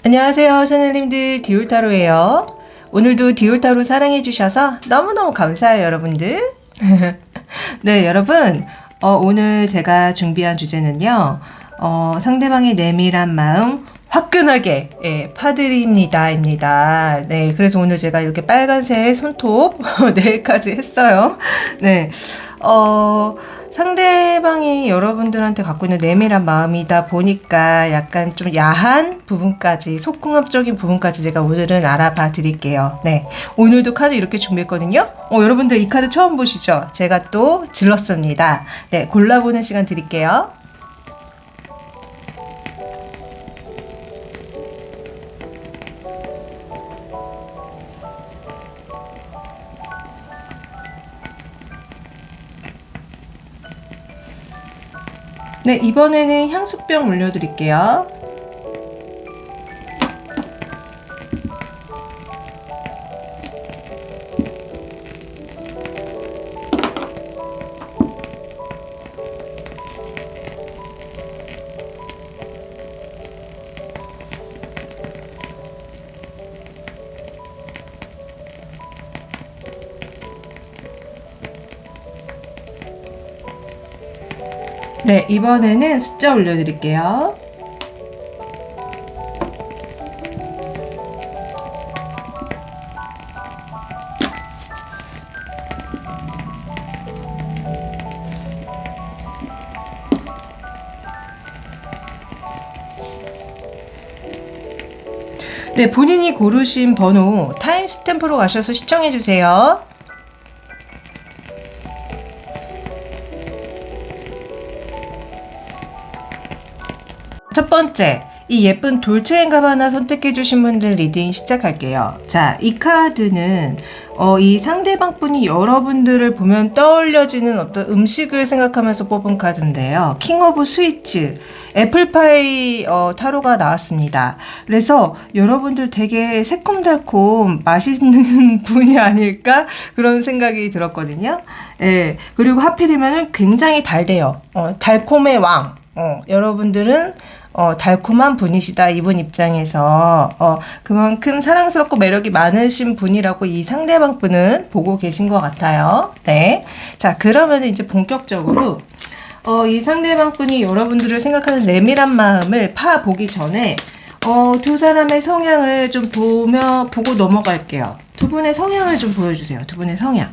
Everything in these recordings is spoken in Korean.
안녕하세요, 샤넬님들. 디올타로예요. 오늘도 디올타로 사랑해주셔서 너무너무 감사해요, 여러분들. 네, 여러분. 오늘 제가 준비한 주제는요, 상대방의 내밀한 마음 화끈하게 파드립니다입니다. 네, 그래서 오늘 제가 이렇게 빨간색 손톱 네일까지 했어요. 네, 상대방이 여러분들한테 갖고 있는 내밀한 마음이다 보니까 약간 좀 야한 부분까지, 속궁합적인 부분까지 제가 오늘은 알아봐 드릴게요. 네, 오늘도 카드 이렇게 준비했거든요. 여러분들 이 카드 처음 보시죠? 제가 또 질렀습니다. 네, 골라보는 시간 드릴게요. 네, 이번에는 향수병 올려드릴게요. 네, 이번에는 숫자 올려드릴게요. 네, 본인이 고르신 번호 타임 스탬프로 가셔서 시청해주세요. 첫 번째, 이 예쁜 돌체앤가바나 선택해주신 분들 리딩 시작할게요. 자, 이 카드는 이 상대방 분이 여러분들을 보면 떠올려지는 어떤 음식을 생각하면서 뽑은 카드인데요. 킹 오브 스위츠, 애플파이 타로가 나왔습니다. 그래서 여러분들 되게 새콤달콤 맛있는 분이 아닐까 그런 생각이 들었거든요. 예, 그리고 하필이면 굉장히 달대요. 달콤의 왕. 여러분들은 달콤한 분이시다. 이분 입장에서 그만큼 사랑스럽고 매력이 많으신 분이라고 이 상대방 분은 보고 계신 것 같아요. 네, 자, 그러면 이제 본격적으로 이 상대방 분이 여러분들을 생각하는 내밀한 마음을 파보기 전에 두 사람의 성향을 좀 보고 넘어갈게요. 두 분의 성향을 좀 보여주세요. 두 분의 성향.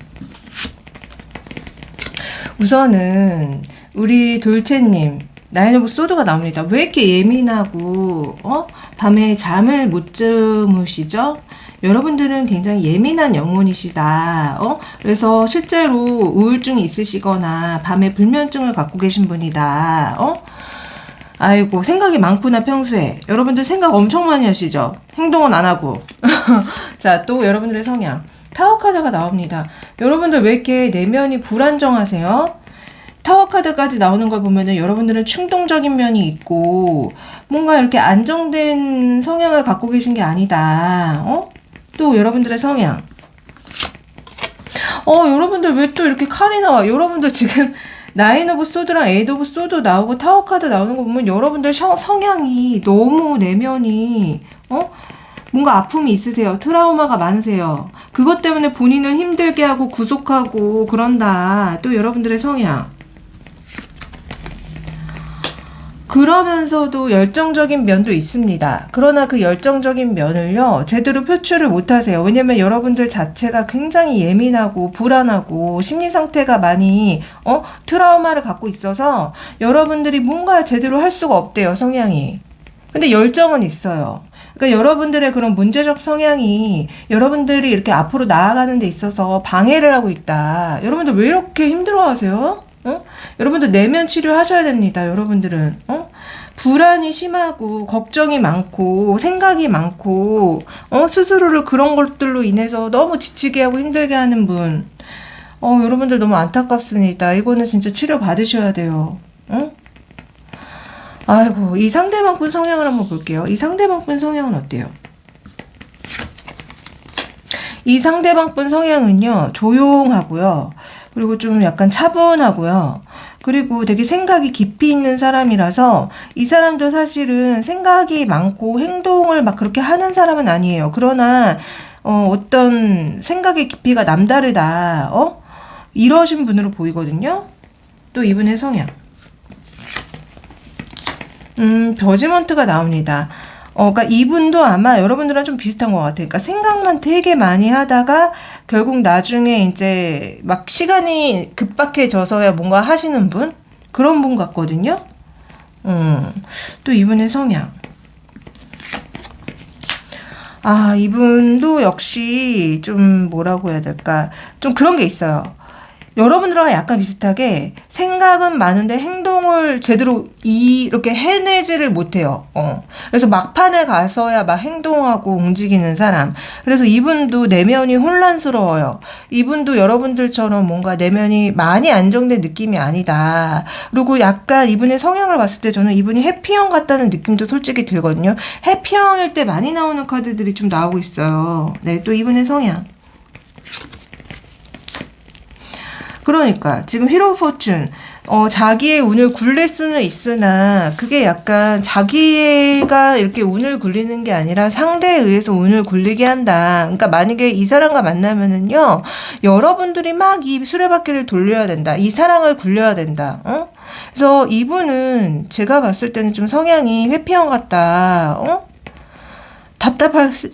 우선은 우리 돌체님, 나인 오브 소드가 나옵니다. 왜 이렇게 예민하고 밤에 잠을 못 주무시죠? 여러분들은 굉장히 예민한 영혼이시다. 그래서 실제로 우울증이 있으시거나 밤에 불면증을 갖고 계신 분이다. 아이고, 생각이 많구나. 평소에 여러분들 생각 엄청 많이 하시죠? 행동은 안 하고. 자, 또 여러분들의 성향 타워 카드가 나옵니다. 여러분들 왜 이렇게 내면이 불안정하세요? 타워 카드까지 나오는 걸 보면은 여러분들은 충동적인 면이 있고 뭔가 이렇게 안정된 성향을 갖고 계신 게 아니다. 또 여러분들의 성향. 여러분들 왜 또 이렇게 칼이 나와? 여러분들 지금 나인 오브 소드랑 에이드 오브 소드 나오고 타워 카드 나오는 거 보면 여러분들 성향이 너무 내면이 뭔가 아픔이 있으세요. 트라우마가 많으세요. 그것 때문에 본인을 힘들게 하고 구속하고 그런다. 또 여러분들의 성향. 그러면서도 열정적인 면도 있습니다. 그러나 그 열정적인 면을요, 제대로 표출을 못 하세요. 왜냐면 여러분들 자체가 굉장히 예민하고 불안하고 심리 상태가 많이 트라우마를 갖고 있어서 여러분들이 뭔가 제대로 할 수가 없대요, 성향이. 근데 열정은 있어요. 그러니까 여러분들의 그런 문제적 성향이 여러분들이 이렇게 앞으로 나아가는 데 있어서 방해를 하고 있다. 여러분들 왜 이렇게 힘들어하세요? 여러분들 내면 치료하셔야 됩니다. 여러분들은 불안이 심하고 걱정이 많고 생각이 많고 스스로를 그런 것들로 인해서 너무 지치게 하고 힘들게 하는 분, 여러분들 너무 안타깝습니다. 이거는 진짜 치료 받으셔야 돼요. 아이고, 이 상대방 분 성향을 한번 볼게요. 이 상대방 분 성향은 어때요? 이 상대방 분 성향은요, 조용하고요. 그리고 좀 약간 차분하고요. 그리고 되게 생각이 깊이 있는 사람이라서 이 사람도 사실은 생각이 많고 행동을 막 그렇게 하는 사람은 아니에요. 그러나 어떤 생각의 깊이가 남다르다. 이러신 분으로 보이거든요. 또 이분의 성향. 저지먼트가 나옵니다. 그러니까 이분도 아마 여러분들랑 좀 비슷한 것 같아요. 그러니까 생각만 되게 많이 하다가 결국 나중에 이제 막 시간이 급박해져서야 뭔가 하시는 분? 그런 분 같거든요. 또 이분의 성향. 이분도 역시 좀 뭐라고 해야 될까? 좀 그런 게 있어요. 여러분들과 약간 비슷하게 생각은 많은데 행동을 제대로 이렇게 해내지를 못해요. 그래서 막판에 가서야 막 행동하고 움직이는 사람. 그래서 이분도 내면이 혼란스러워요. 이분도 여러분들처럼 뭔가 내면이 많이 안정된 느낌이 아니다. 그리고 약간 이분의 성향을 봤을 때 저는 이분이 해피형 같다는 느낌도 솔직히 들거든요. 해피형일 때 많이 나오는 카드들이 좀 나오고 있어요. 네, 또 이분의 성향. 그러니까 지금 휘로 포춘 자기의 운을 굴릴 수는 있으나 그게 약간 자기가 이렇게 운을 굴리는 게 아니라 상대에 의해서 운을 굴리게 한다. 그러니까 만약에 이 사람과 만나면은요, 여러분들이 막 이 수레바퀴를 돌려야 된다. 이 사랑을 굴려야 된다. 그래서 이분은 제가 봤을 때는 좀 성향이 회피형 같다.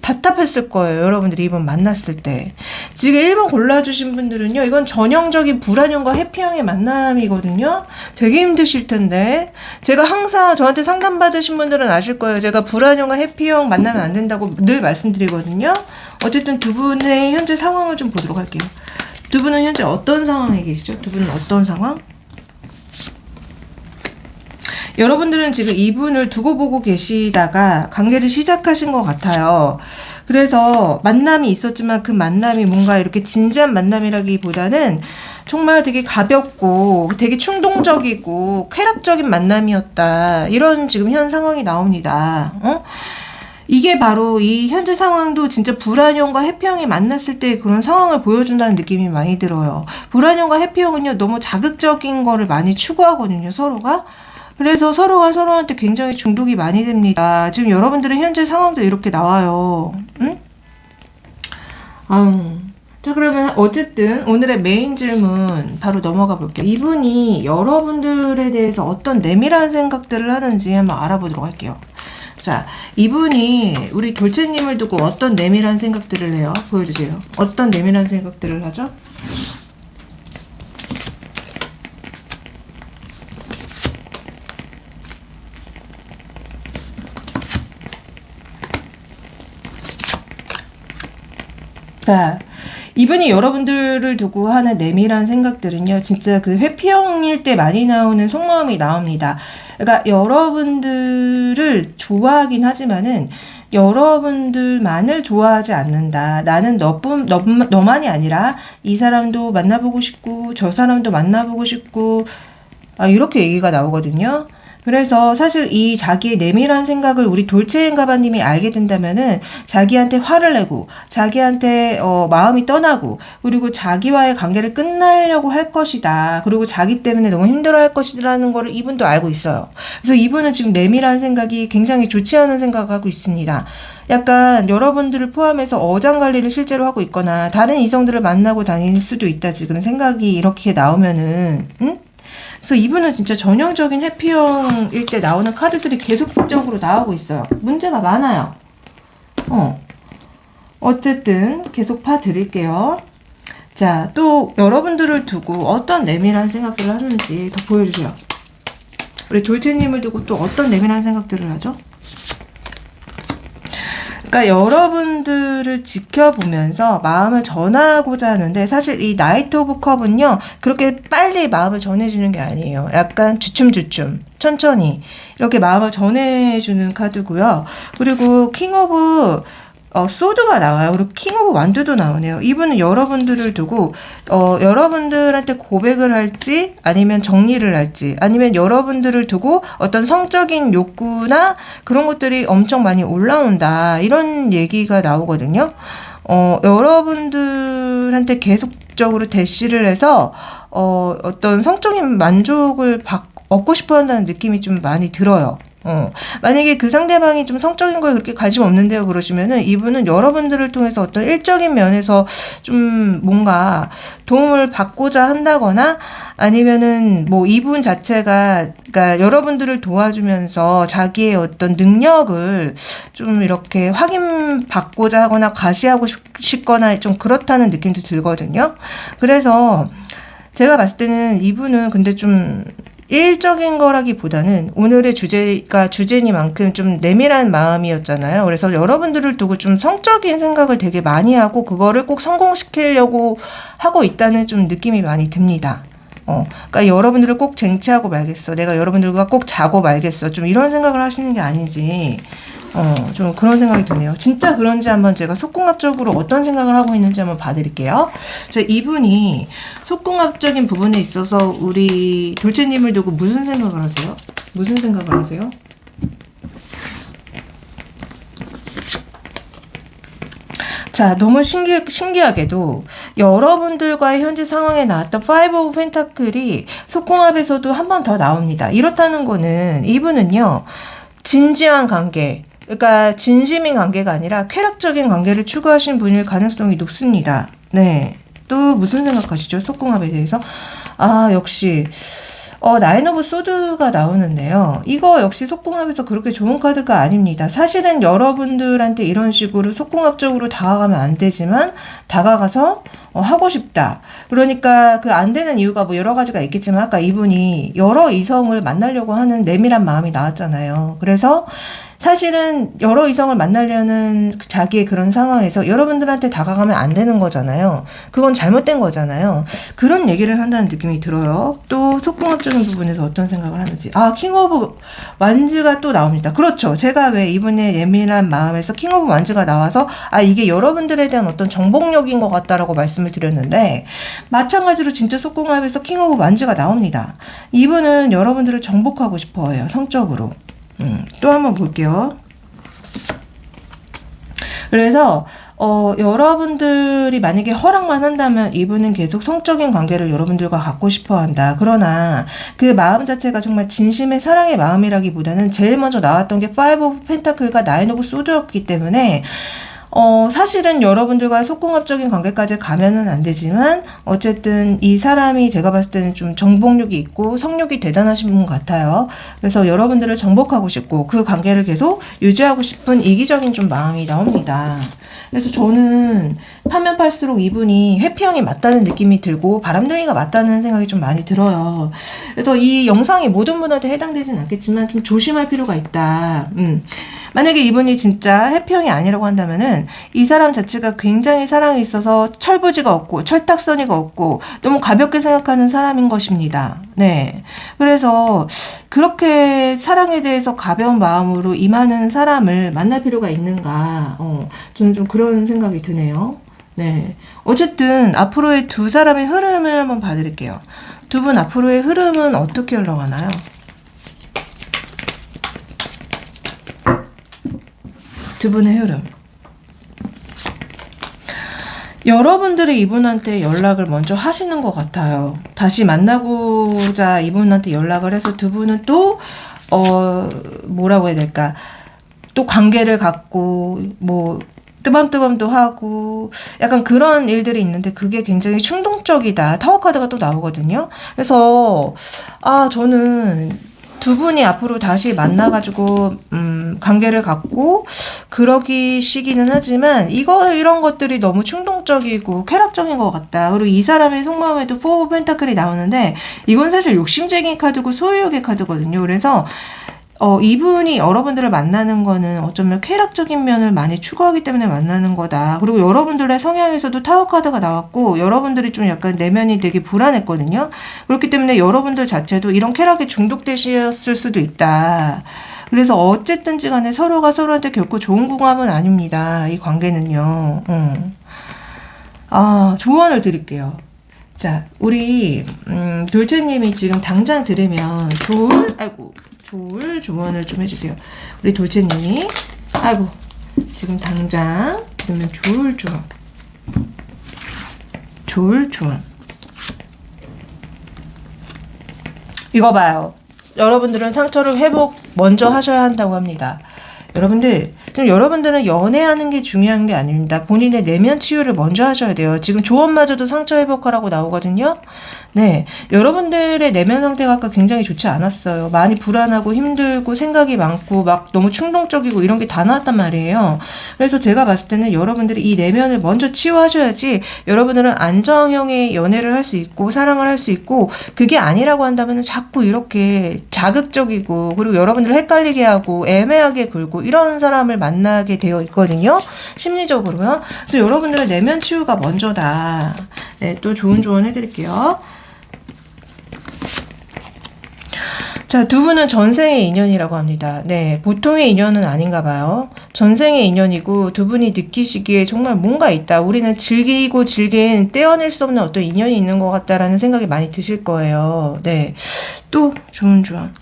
답답했을 거예요. 여러분들이 이번 만났을 때. 지금 1번 골라주신 분들은요. 이건 전형적인 불안형과 해피형의 만남이거든요. 되게 힘드실 텐데. 제가 항상 저한테 상담받으신 분들은 아실 거예요. 제가 불안형과 해피형 만나면 안 된다고 늘 말씀드리거든요. 어쨌든 두 분의 현재 상황을 좀 보도록 할게요. 두 분은 현재 어떤 상황에 계시죠? 두 분은 어떤 상황? 여러분들은 지금 이분을 두고 보고 계시다가 관계를 시작하신 것 같아요. 그래서 만남이 있었지만 그 만남이 뭔가 이렇게 진지한 만남이라기보다는 정말 되게 가볍고 되게 충동적이고 쾌락적인 만남이었다. 이런 지금 현 상황이 나옵니다. 이게 바로 이 현재 상황도 진짜 불안형과 해피형이 만났을 때 그런 상황을 보여준다는 느낌이 많이 들어요. 불안형과 해피형은요, 너무 자극적인 거를 많이 추구하거든요, 서로가. 그래서 서로가 서로한테 굉장히 중독이 많이 됩니다. 지금 여러분들의 현재 상황도 이렇게 나와요. 응? 자, 그러면 어쨌든 오늘의 메인 질문 바로 넘어가 볼게요. 이분이 여러분들에 대해서 어떤 내밀한 생각들을 하는지 한번 알아보도록 할게요. 자, 이분이 우리 돌체님을 두고 어떤 내밀한 생각들을 해요? 보여주세요. 어떤 내밀한 생각들을 하죠? 자, 이분이 여러분들을 두고 하는 내밀한 생각들은요, 진짜 그 회피형일 때 많이 나오는 속마음이 나옵니다. 그러니까 여러분들을 좋아하긴 하지만은 여러분들만을 좋아하지 않는다. 나는 너만이 아니라 이 사람도 만나보고 싶고 저 사람도 만나보고 싶고 이렇게 얘기가 나오거든요. 그래서 사실 이 자기의 내밀한 생각을 우리 돌체앤가바님이 알게 된다면은 자기한테 화를 내고 자기한테 마음이 떠나고 그리고 자기와의 관계를 끝내려고 할 것이다. 그리고 자기 때문에 너무 힘들어할 것이라는 거를 이분도 알고 있어요. 그래서 이분은 지금 내밀한 생각이 굉장히 좋지 않은 생각을 하고 있습니다. 약간 여러분들을 포함해서 어장관리를 실제로 하고 있거나 다른 이성들을 만나고 다닐 수도 있다. 지금 생각이 이렇게 나오면은 그래서 이분은 진짜 전형적인 해피형일 때 나오는 카드들이 계속적으로 나오고 있어요. 문제가 많아요. 어쨌든 계속 봐드릴게요. 자, 또 여러분들을 두고 어떤 내밀한 생각들을 하는지 더 보여주세요. 우리 돌체님을 두고 또 어떤 내밀한 생각들을 하죠? 그러니까 여러분들을 지켜보면서 마음을 전하고자 하는데 사실 이 나이트 오브 컵은요 그렇게 빨리 마음을 전해주는 게 아니에요. 약간 주춤주춤 천천히 이렇게 마음을 전해주는 카드고요. 그리고 킹 오브 소드가 나와요. 그리고 킹 오브 완드도 나오네요. 이분은 여러분들을 두고 여러분들한테 고백을 할지 아니면 정리를 할지 아니면 여러분들을 두고 어떤 성적인 욕구나 그런 것들이 엄청 많이 올라온다. 이런 얘기가 나오거든요. 여러분들한테 계속적으로 대시를 해서 어떤 성적인 만족을 얻고 싶어 한다는 느낌이 좀 많이 들어요. 만약에 그 상대방이 좀 성적인 거에 그렇게 관심 없는데요 그러시면은 이분은 여러분들을 통해서 어떤 일적인 면에서 좀 뭔가 도움을 받고자 한다거나 아니면은 뭐 이분 자체가 그러니까 여러분들을 도와주면서 자기의 어떤 능력을 좀 이렇게 확인받고자 하거나 과시하고 싶거나 좀 그렇다는 느낌도 들거든요. 그래서 제가 봤을 때는 이분은 근데 좀 일적인 거라기보다는 오늘의 주제가 주제니만큼 좀 내밀한 마음이었잖아요. 그래서 여러분들을 두고 좀 성적인 생각을 되게 많이 하고 그거를 꼭 성공시키려고 하고 있다는 좀 느낌이 많이 듭니다. 그러니까 여러분들을 꼭 쟁취하고 말겠어. 내가 여러분들과 꼭 자고 말겠어. 좀 이런 생각을 하시는 게 아닌지 좀 그런 생각이 드네요. 진짜 그런지 한번 제가 속궁합적으로 어떤 생각을 하고 있는지 한번 봐드릴게요. 이분이 속궁합적인 부분에 있어서 우리 돌체님을 두고 무슨 생각을 하세요? 무슨 생각을 하세요? 자, 너무 신기하게도 여러분들과의 현재 상황에 나왔던 파이브 오브 펜타클이 속궁합에서도 한 번 더 나옵니다. 이렇다는 거는 이분은요, 진지한 관계, 그러니까 진심인 관계가 아니라 쾌락적인 관계를 추구하신 분일 가능성이 높습니다. 네. 또 무슨 생각하시죠? 속궁합에 대해서? 아, 역시 나인 오브 소드가 나오는데요. 이거 역시 속궁합에서 그렇게 좋은 카드가 아닙니다. 사실은 여러분들한테 이런 식으로 속궁합적으로 다가가면 안 되지만 다가가서 하고 싶다. 그러니까 그 안 되는 이유가 뭐 여러 가지가 있겠지만 아까 이분이 여러 이성을 만나려고 하는 내밀한 마음이 나왔잖아요. 그래서 사실은 여러 이성을 만나려는 자기의 그런 상황에서 여러분들한테 다가가면 안 되는 거잖아요. 그건 잘못된 거잖아요. 그런 얘기를 한다는 느낌이 들어요. 또 속궁합적인 부분에서 어떤 생각을 하는지. 아, 킹 오브 완즈가 또 나옵니다. 그렇죠. 제가 왜 이분의 예민한 마음에서 킹 오브 완즈가 나와서 이게 여러분들에 대한 어떤 정복력인 것 같다라고 말씀을 드렸는데 마찬가지로 진짜 속궁합에서 킹 오브 완즈가 나옵니다. 이분은 여러분들을 정복하고 싶어 해요. 성적으로. 또 한번 볼게요. 그래서 여러분들이 만약에 허락만 한다면 이분은 계속 성적인 관계를 여러분들과 갖고 싶어 한다. 그러나 그 마음 자체가 정말 진심의 사랑의 마음이라기보다는 제일 먼저 나왔던 게 파이브 오브 펜타클과 나인 오브 소드였기 때문에 사실은 여러분들과 속궁합적인 관계까지 가면은 안 되지만 어쨌든 이 사람이 제가 봤을 때는 좀 정복력이 있고 성욕이 대단하신 분 같아요. 그래서 여러분들을 정복하고 싶고 그 관계를 계속 유지하고 싶은 이기적인 좀 마음이 나옵니다. 그래서 저는 파면 팔수록 이분이 회피형이 맞다는 느낌이 들고 바람둥이가 맞다는 생각이 좀 많이 들어요. 그래서 이 영상이 모든 분한테 해당되진 않겠지만 좀 조심할 필요가 있다. 만약에 이분이 진짜 회피형이 아니라고 한다면은 이 사람 자체가 굉장히 사랑에 있어서 철부지가 없고 철딱서니가 없고 너무 가볍게 생각하는 사람인 것입니다. 네. 그래서 그렇게 사랑에 대해서 가벼운 마음으로 임하는 사람을 만날 필요가 있는가? 저는 좀 그런 생각이 드네요. 네. 어쨌든 앞으로의 두 사람의 흐름을 한번 봐드릴게요. 두 분 앞으로의 흐름은 어떻게 흘러가나요? 두 분의 흐름. 여러분들이 이분한테 연락을 먼저 하시는 것 같아요. 다시 만나고자 이분한테 연락을 해서 두 분은 또 뭐라고 해야 될까? 또 관계를 갖고 뭐 뜨밤뜨밤도 하고 약간 그런 일들이 있는데 그게 굉장히 충동적이다. 타워 카드가 또 나오거든요. 그래서 저는 두 분이 앞으로 다시 만나가지고 관계를 갖고 그러기 시기는 하지만 이런 것들이 너무 충동적이고 쾌락적인 것 같다. 그리고 이 사람의 속마음에도 포 오브 펜타클이 나오는데 이건 사실 욕심쟁이 카드고 소유욕의 카드거든요. 그래서 이분이 여러분들을 만나는 거는 어쩌면 쾌락적인 면을 많이 추구하기 때문에 만나는 거다. 그리고 여러분들의 성향에서도 타워 카드가 나왔고 여러분들이 좀 약간 내면이 되게 불안했거든요. 그렇기 때문에 여러분들 자체도 이런 쾌락에 중독되셨을 수도 있다. 그래서 어쨌든지 간에 서로가 서로한테 결코 좋은 궁합은 아닙니다. 이 관계는요. 조언을 드릴게요. 자, 우리 돌체님이 지금 당장 들으면 좋을 조언을 좀 해주세요. 우리 돌체님이 지금 당장 들으면 좋을 조언. 이거 봐요. 여러분들은 상처를 회복 먼저 하셔야 한다고 합니다. 여러분들, 지금 여러분들은 연애하는 게 중요한 게 아닙니다. 본인의 내면 치유를 먼저 하셔야 돼요. 지금 조언마저도 상처 회복하라고 나오거든요. 네, 여러분들의 내면 상태가 아까 굉장히 좋지 않았어요. 많이 불안하고 힘들고 생각이 많고 막 너무 충동적이고 이런 게 다 나왔단 말이에요. 그래서 제가 봤을 때는 여러분들이 이 내면을 먼저 치유하셔야지 여러분들은 안정형의 연애를 할 수 있고 사랑을 할 수 있고, 그게 아니라고 한다면 자꾸 이렇게 자극적이고 그리고 여러분들을 헷갈리게 하고 애매하게 굴고 이런 사람을 만나게 되어 있거든요. 심리적으로요. 그래서 여러분들의 내면 치유가 먼저다. 네, 또 좋은 조언 해드릴게요. 자, 두 분은 전생의 인연이라고 합니다. 네, 보통의 인연은 아닌가 봐요. 전생의 인연이고 두 분이 느끼시기에 정말 뭔가 있다. 우리는 즐기고 즐긴 떼어낼 수 없는 어떤 인연이 있는 것 같다라는 생각이 많이 드실 거예요. 네, 또 좋은 조언.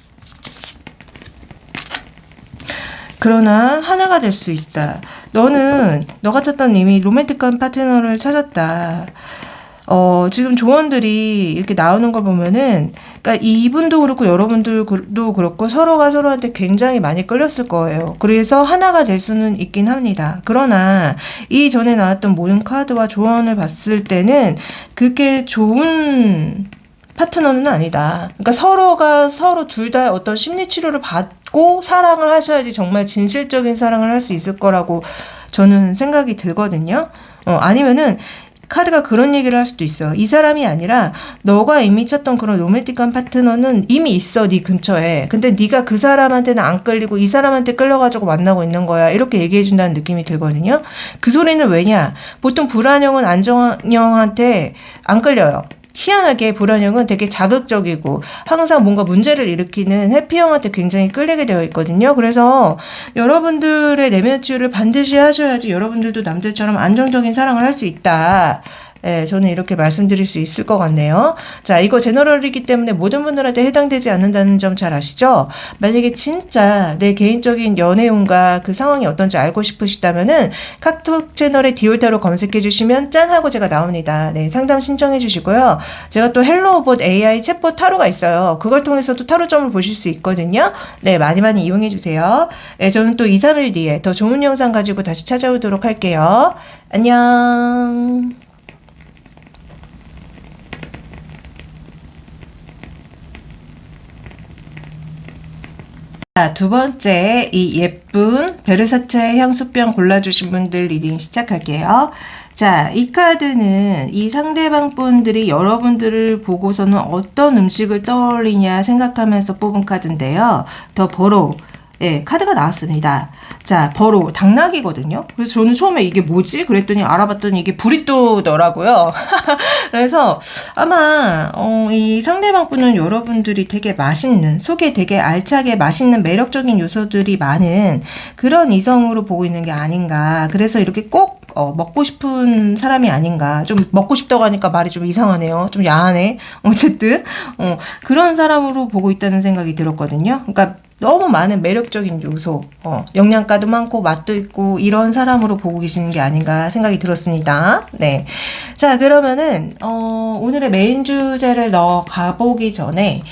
그러나 하나가 될 수 있다. 너가 찾던 이미 로맨틱한 파트너를 찾았다. 지금 조언들이 이렇게 나오는 걸 보면은, 그러니까 이분도 그렇고 여러분들도 그렇고 서로가 서로한테 굉장히 많이 끌렸을 거예요. 그래서 하나가 될 수는 있긴 합니다. 그러나 이전에 나왔던 모든 카드와 조언을 봤을 때는 그렇게 좋은 파트너는 아니다. 그러니까 서로가 서로 둘 다 어떤 심리 치료를 받고 사랑을 하셔야지 정말 진실적인 사랑을 할 수 있을 거라고 저는 생각이 들거든요. 아니면은 카드가 그런 얘기를 할 수도 있어요. 이 사람이 아니라 너가 이미 찾던 그런 로맨틱한 파트너는 이미 있어, 네 근처에. 근데 네가 그 사람한테는 안 끌리고 이 사람한테 끌려가지고 만나고 있는 거야. 이렇게 얘기해준다는 느낌이 들거든요. 그 소리는 왜냐? 보통 불안형은 안정형한테 안 끌려요. 희한하게 불안형은 되게 자극적이고 항상 뭔가 문제를 일으키는 해피형한테 굉장히 끌리게 되어 있거든요. 그래서 여러분들의 내면 치유를 반드시 하셔야지 여러분들도 남들처럼 안정적인 사랑을 할 수 있다. 네, 저는 이렇게 말씀드릴 수 있을 것 같네요. 자, 이거 제너럴이기 때문에 모든 분들한테 해당되지 않는다는 점 잘 아시죠? 만약에 진짜 내 개인적인 연애운과 그 상황이 어떤지 알고 싶으시다면은 카톡 채널에 디올타로 검색해 주시면 짠 하고 제가 나옵니다. 네, 상담 신청해 주시고요. 제가 또 헬로우봇 AI 챗봇 타로가 있어요. 그걸 통해서도 타로점을 보실 수 있거든요. 네, 많이 많이 이용해 주세요. 네, 저는 또 2, 3일 뒤에 더 좋은 영상 가지고 다시 찾아오도록 할게요. 안녕. 자, 두 번째, 이 예쁜 베르사체 향수병 골라주신 분들 리딩 시작할게요. 자, 이 카드는 이 상대방 분들이 여러분들을 보고서는 어떤 음식을 떠올리냐 생각하면서 뽑은 카드인데요. 더 버로. 예, 카드가 나왔습니다. 자, 버로, 당나귀거든요. 그래서 저는 처음에 이게 뭐지? 그랬더니 알아봤더니 이게 부리또더라고요. 그래서 아마 이 상대방 분은 여러분들이 되게 맛있는, 속에 되게 알차게 맛있는 매력적인 요소들이 많은 그런 이성으로 보고 있는 게 아닌가. 그래서 이렇게 꼭 먹고 싶은 사람이 아닌가. 좀 먹고 싶다고 하니까 말이 좀 이상하네요. 좀 야하네. 어쨌든 그런 사람으로 보고 있다는 생각이 들었거든요. 그러니까 너무 많은 매력적인 요소, 영양가도 많고 맛도 있고 이런 사람으로 보고 계시는 게 아닌가 생각이 들었습니다. 네. 자, 그러면은 오늘의 메인 주제를 넣어 가보기 전에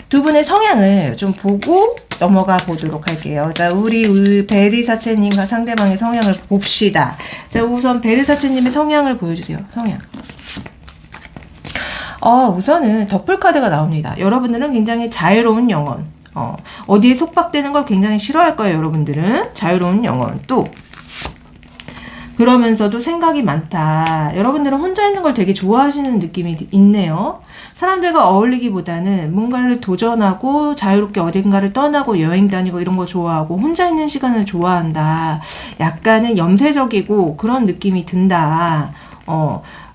두 분의 성향을 좀 보고 넘어가 보도록 할게요. 자, 우리 베리사체님과 상대방의 성향을 봅시다. 자, 우선 베리사체님의 성향을 보여주세요. 성향. 우선은 더플 카드가 나옵니다. 여러분들은 굉장히 자유로운 영혼. 어디에 속박되는 걸 굉장히 싫어할 거예요, 여러분들은. 자유로운 영혼. 또 그러면서도 생각이 많다. 여러분들은 혼자 있는 걸 되게 좋아하시는 느낌이 있네요. 사람들과 어울리기보다는 뭔가를 도전하고 자유롭게 어딘가를 떠나고 여행 다니고 이런 거 좋아하고 혼자 있는 시간을 좋아한다. 약간은 염세적이고 그런 느낌이 든다.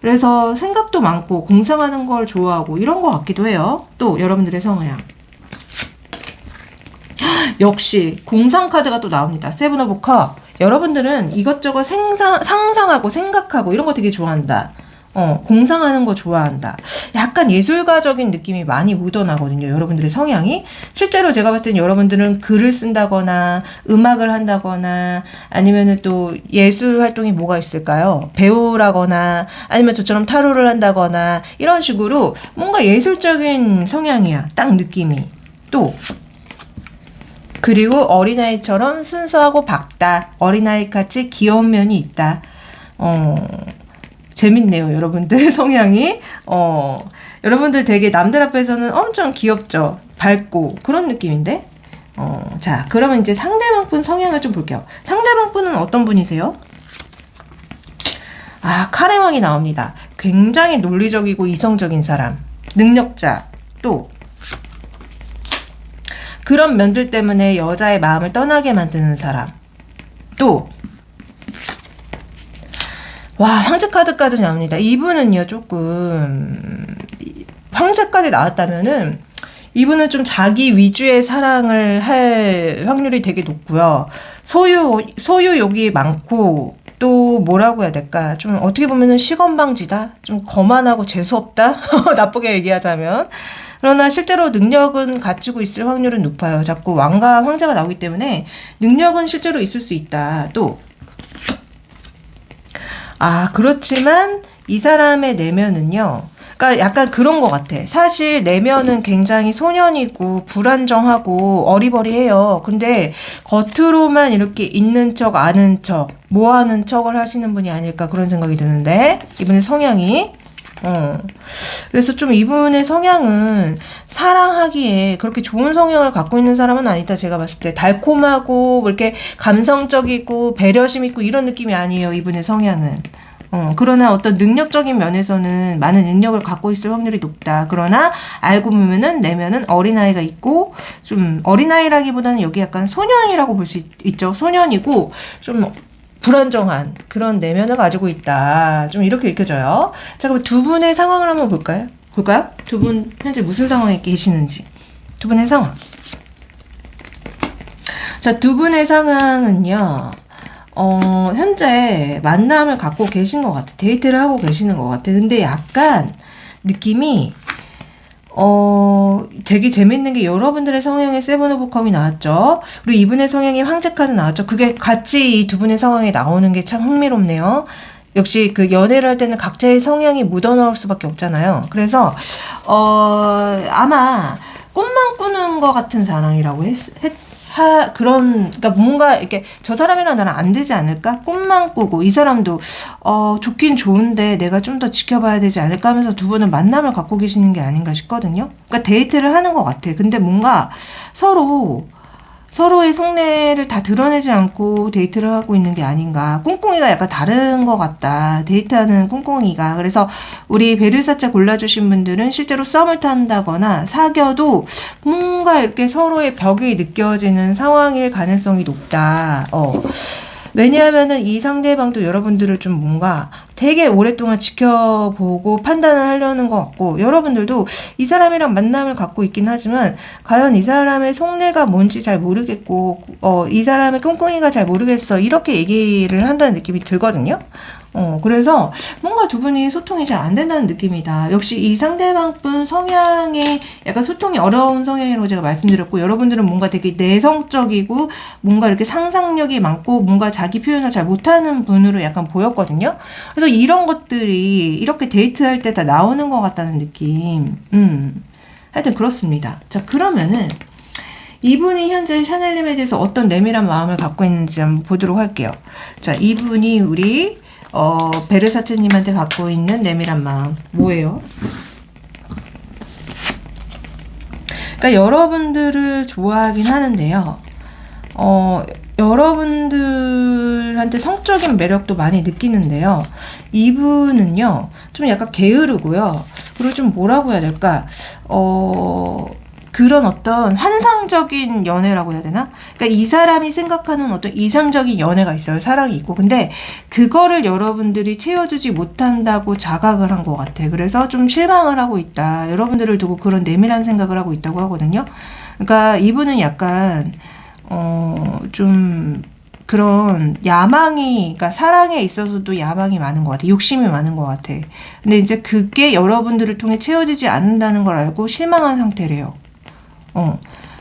그래서 생각도 많고 공상하는 걸 좋아하고 이런 것 같기도 해요. 또 여러분들의 성향. 역시 공상 카드가 또 나옵니다. 세븐 오브 컵. 여러분들은 이것저것 상상하고 생각하고 이런 거 되게 좋아한다. 공상하는 거 좋아한다. 약간 예술가적인 느낌이 많이 묻어나거든요. 여러분들의 성향이. 실제로 제가 봤을 땐 여러분들은 글을 쓴다거나 음악을 한다거나 아니면은 또 예술 활동이 뭐가 있을까요? 배우라거나 아니면 저처럼 타로를 한다거나 이런 식으로 뭔가 예술적인 성향이야. 딱 느낌이. 또 그리고 어린아이처럼 순수하고 밝다. 어린아이같이 귀여운 면이 있다. 재밌네요, 여러분들 성향이. 여러분들 되게 남들 앞에서는 엄청 귀엽죠. 밝고 그런 느낌인데. 자, 그러면 이제 상대방 분 성향을 좀 볼게요. 상대방 분은 어떤 분이세요? 칼의 왕이 나옵니다. 굉장히 논리적이고 이성적인 사람. 능력자. 또 그런 면들 때문에 여자의 마음을 떠나게 만드는 사람. 또 황제 카드까지 나옵니다. 이분은요, 조금 황제까지 나왔다면은 이분은 좀 자기 위주의 사랑을 할 확률이 되게 높고요. 소유욕이 많고 또 뭐라고 해야 될까? 좀 어떻게 보면은 시건방지다? 좀 거만하고 재수없다? 나쁘게 얘기하자면. 그러나 실제로 능력은 갖추고 있을 확률은 높아요. 자꾸 왕과 황제가 나오기 때문에 능력은 실제로 있을 수 있다. 또 그렇지만 이 사람의 내면은요. 그러니까 약간 그런 것 같아. 사실 내면은 굉장히 소년이고 불안정하고 어리버리해요. 근데 겉으로만 이렇게 있는 척 아는 척 뭐 하는 척을 하시는 분이 아닐까 그런 생각이 드는데 이분의 성향이 그래서 좀 이분의 성향은 사랑하기에 그렇게 좋은 성향을 갖고 있는 사람은 아니다. 제가 봤을 때 달콤하고 뭐 이렇게 감성적이고 배려심 있고 이런 느낌이 아니에요. 이분의 성향은. 그러나 어떤 능력적인 면에서는 많은 능력을 갖고 있을 확률이 높다. 그러나 알고 보면은 내면은 어린아이가 있고 좀 어린아이라기보다는 여기 약간 소년이라고 볼 수 있죠. 소년이고 좀 불안정한 그런 내면을 가지고 있다. 좀 이렇게 읽혀져요. 자, 그럼 두 분의 상황을 한번 볼까요? 두 분 현재 무슨 상황에 계시는지. 두 분의 상황. 자, 두 분의 상황은요. 현재 만남을 갖고 계신 것 같아. 데이트를 하고 계시는 것 같아. 근데 약간 느낌이 되게 재밌는 게 여러분들의 성향의 세븐 오브 컵이 나왔죠. 그리고 이분의 성향이 황제 카드 나왔죠. 그게 같이 이 두 분의 상황에 나오는 게 참 흥미롭네요. 역시 그 연애를 할 때는 각자의 성향이 묻어나올 수밖에 없잖아요. 그래서 아마 꿈만 꾸는 것 같은 사랑이라고 그러니까 뭔가 이렇게 저 사람이랑 나랑 안 되지 않을까? 꿈만 꾸고 이 사람도 좋긴 좋은데 내가 좀 더 지켜봐야 되지 않을까 하면서 두 분은 만남을 갖고 계시는 게 아닌가 싶거든요. 그러니까 데이트를 하는 것 같아. 근데 뭔가 서로의 속내를 다 드러내지 않고 데이트를 하고 있는 게 아닌가. 꿍꿍이가 약간 다른 것 같다. 데이트하는 꿍꿍이가. 그래서 우리 베르사차 골라주신 분들은 실제로 썸을 탄다거나 사귀어도 뭔가 이렇게 서로의 벽이 느껴지는 상황일 가능성이 높다. 왜냐하면은 이 상대방도 여러분들을 좀 뭔가 되게 오랫동안 지켜보고 판단을 하려는 것 같고, 여러분들도 이 사람이랑 만남을 갖고 있긴 하지만 과연 이 사람의 속내가 뭔지 잘 모르겠고 이 사람의 꿍꿍이가 잘 모르겠어 이렇게 얘기를 한다는 느낌이 들거든요. 그래서 뭔가 두 분이 소통이 잘 안 된다는 느낌이다. 역시 이 상대방 분 성향이 약간 소통이 어려운 성향이라고 제가 말씀드렸고, 여러분들은 뭔가 되게 내성적이고 뭔가 이렇게 상상력이 많고 뭔가 자기 표현을 잘 못하는 분으로 약간 보였거든요. 그래서 이런 것들이 이렇게 데이트할 때 다 나오는 것 같다는 느낌. 하여튼 그렇습니다. 자, 그러면은 이분이 현재 샤넬님에 대해서 어떤 내밀한 마음을 갖고 있는지 한번 보도록 할게요. 자, 이분이 우리 베르사체님한테 갖고 있는 내밀한 마음 뭐예요? 그러니까 여러분들을 좋아하긴 하는데요. 여러분들한테 성적인 매력도 많이 느끼는데요. 이분은요, 좀 약간 게으르고요. 그리고 좀 뭐라고 해야 될까? 그런 어떤 환상적인 연애라고 해야 되나? 그러니까 이 사람이 생각하는 어떤 이상적인 연애가 있어요. 사랑이 있고. 근데 그거를 여러분들이 채워주지 못한다고 자각을 한 것 같아. 그래서 좀 실망을 하고 있다. 여러분들을 두고 그런 내밀한 생각을 하고 있다고 하거든요. 그러니까 이분은 약간 좀 그런 야망이, 그러니까 사랑에 있어서도 야망이 많은 것 같아. 욕심이 많은 것 같아. 근데 이제 그게 여러분들을 통해 채워지지 않는다는 걸 알고 실망한 상태래요.